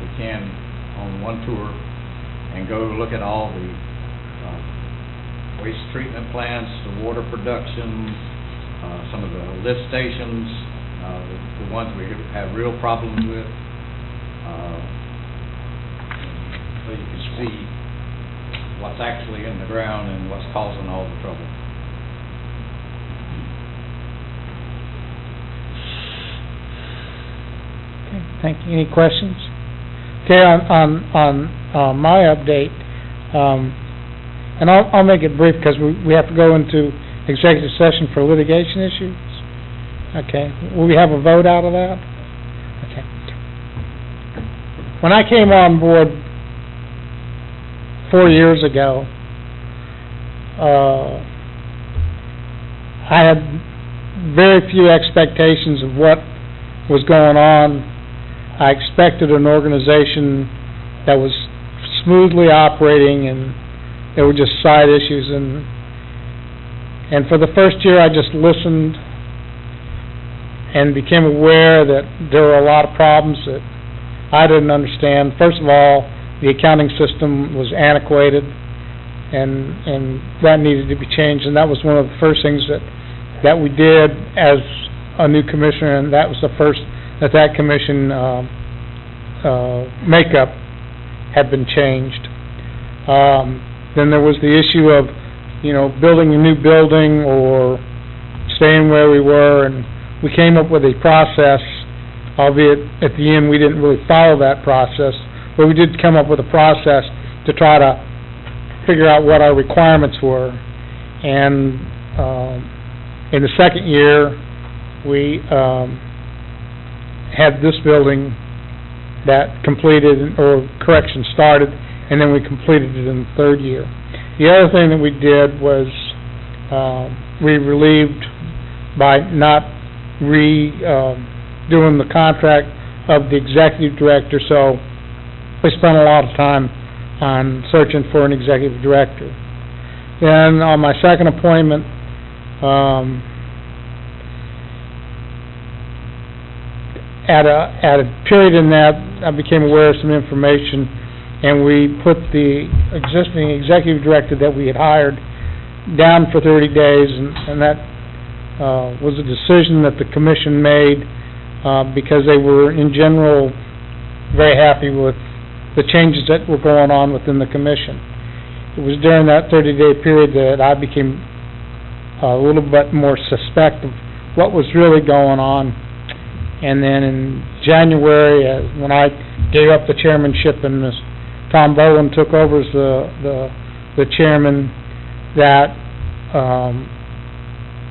we can on one tour, and go look at all the waste treatment plants, the water production, some of the lift stations, the ones we have real problems with, so you can see what's actually in the ground and what's causing all the trouble. Thank you. Any questions? Okay, on my update, and I'll make it brief because we have to go into executive session for litigation issues. Okay, will we have a vote out of that? Okay. When I came on board 4 years ago, I had very few expectations of what was going on. I expected an organization that was smoothly operating, and there were just side issues. And for the first year, I just listened and became aware that there were a lot of problems that I didn't understand. First of all, the accounting system was antiquated, and that needed to be changed. And that was one of the first things that we did as a new commissioner, and that was the first that commission makeup had been changed. Then there was the issue of, building a new building or staying where we were, and we came up with a process, albeit at the end we didn't really follow that process, but we did come up with a process to try to figure out what our requirements were. And in the second year, we had this building that completed, or correction started, and then we completed it in the third year. The other thing that we did was we relieved by not doing the contract of the executive director, so we spent a lot of time on searching for an executive director. Then on my second appointment, at a period in that, I became aware of some information, and we put the existing executive director that we had hired down for 30 days, and that was a decision that the commission made because they were, in general, very happy with the changes that were going on within the commission. It was during that 30-day period that I became a little bit more suspect of what was really going on. And then in January, when I gave up the chairmanship and Tom Bowen took over as the chairman, that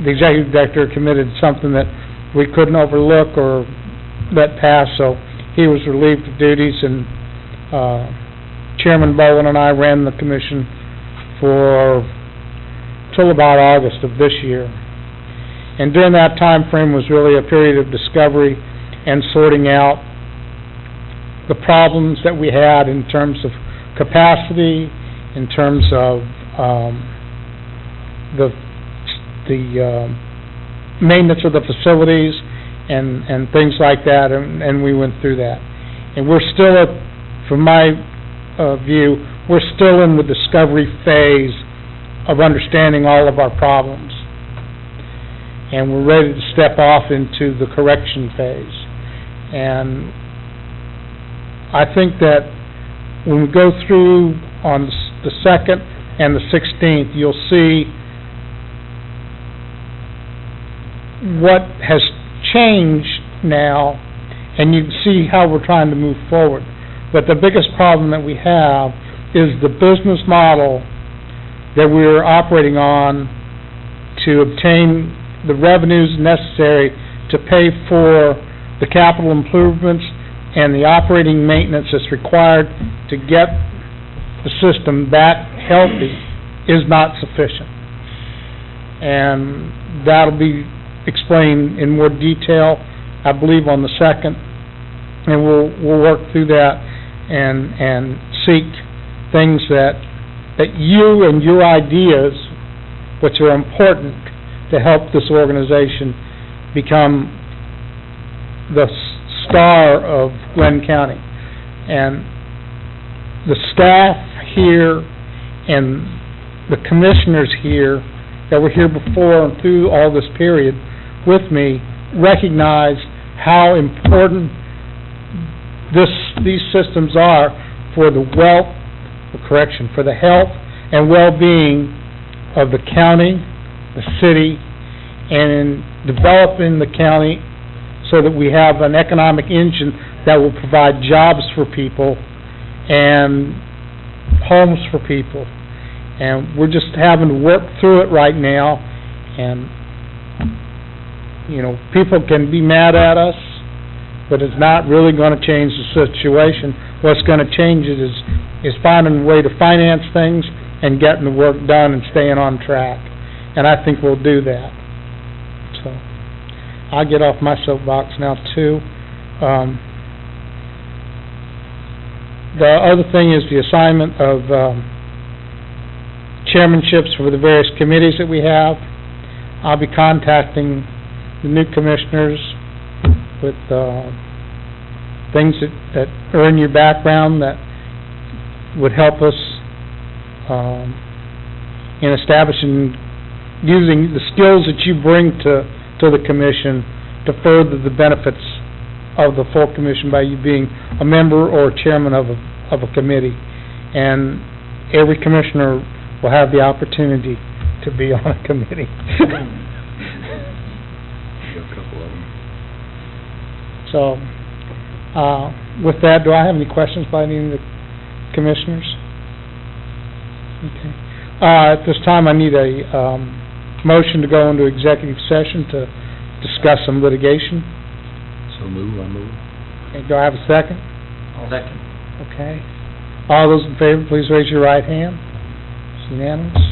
the executive director committed something that we couldn't overlook or let pass, so he was relieved of duties, and Chairman Bowen and I ran the commission till about August of this year. And during that time frame was really a period of discovery and sorting out the problems that we had in terms of capacity, in terms of the maintenance of the facilities and things like that, and we went through that. And we're still, from my view, we're still in the discovery phase of understanding all of our problems. And we're ready to step off into the correction phase. And I think that when we go through on the 2nd and the 16th, you'll see what has changed now, and you can see how we're trying to move forward. But the biggest problem that we have is the business model that we're operating on to obtain the revenues necessary to pay for the capital improvements and the operating maintenance that's required to get the system back healthy is not sufficient. And that'll be explained in more detail, I believe, on the 2nd, and we'll work through that and seek things that you and your ideas, which are important to help this organization become the star of Glynn County. And the staff here and the commissioners here that were here before and through all this period with me recognize how important these systems are for the for the health and well-being of the county, the city, and in developing the county so that we have an economic engine that will provide jobs for people and homes for people. And we're just having to work through it right now, and, you know, people can be mad at us, but it's not really gonna change the situation. What's gonna change it is finding a way to finance things and getting the work done and staying on track. And I think we'll do that. So, I'll get off my soapbox now, too. The other thing is the assignment of, chairmanships for the various committees that we have. I'll be contacting the new commissioners with, things that are in your background that would help us, in establishing, using the skills that you bring to the commission to further the benefits of the full commission by you being a member or chairman of a committee. And every commissioner will have the opportunity to be on a committee. So, with that, do I have any questions by any of the commissioners? Okay. At this time, I need a motion to go into executive session to discuss some litigation. So move, I move. Okay, do I have a second? I'll second. Okay. All those in favor, please raise your right hand. It's unanimous.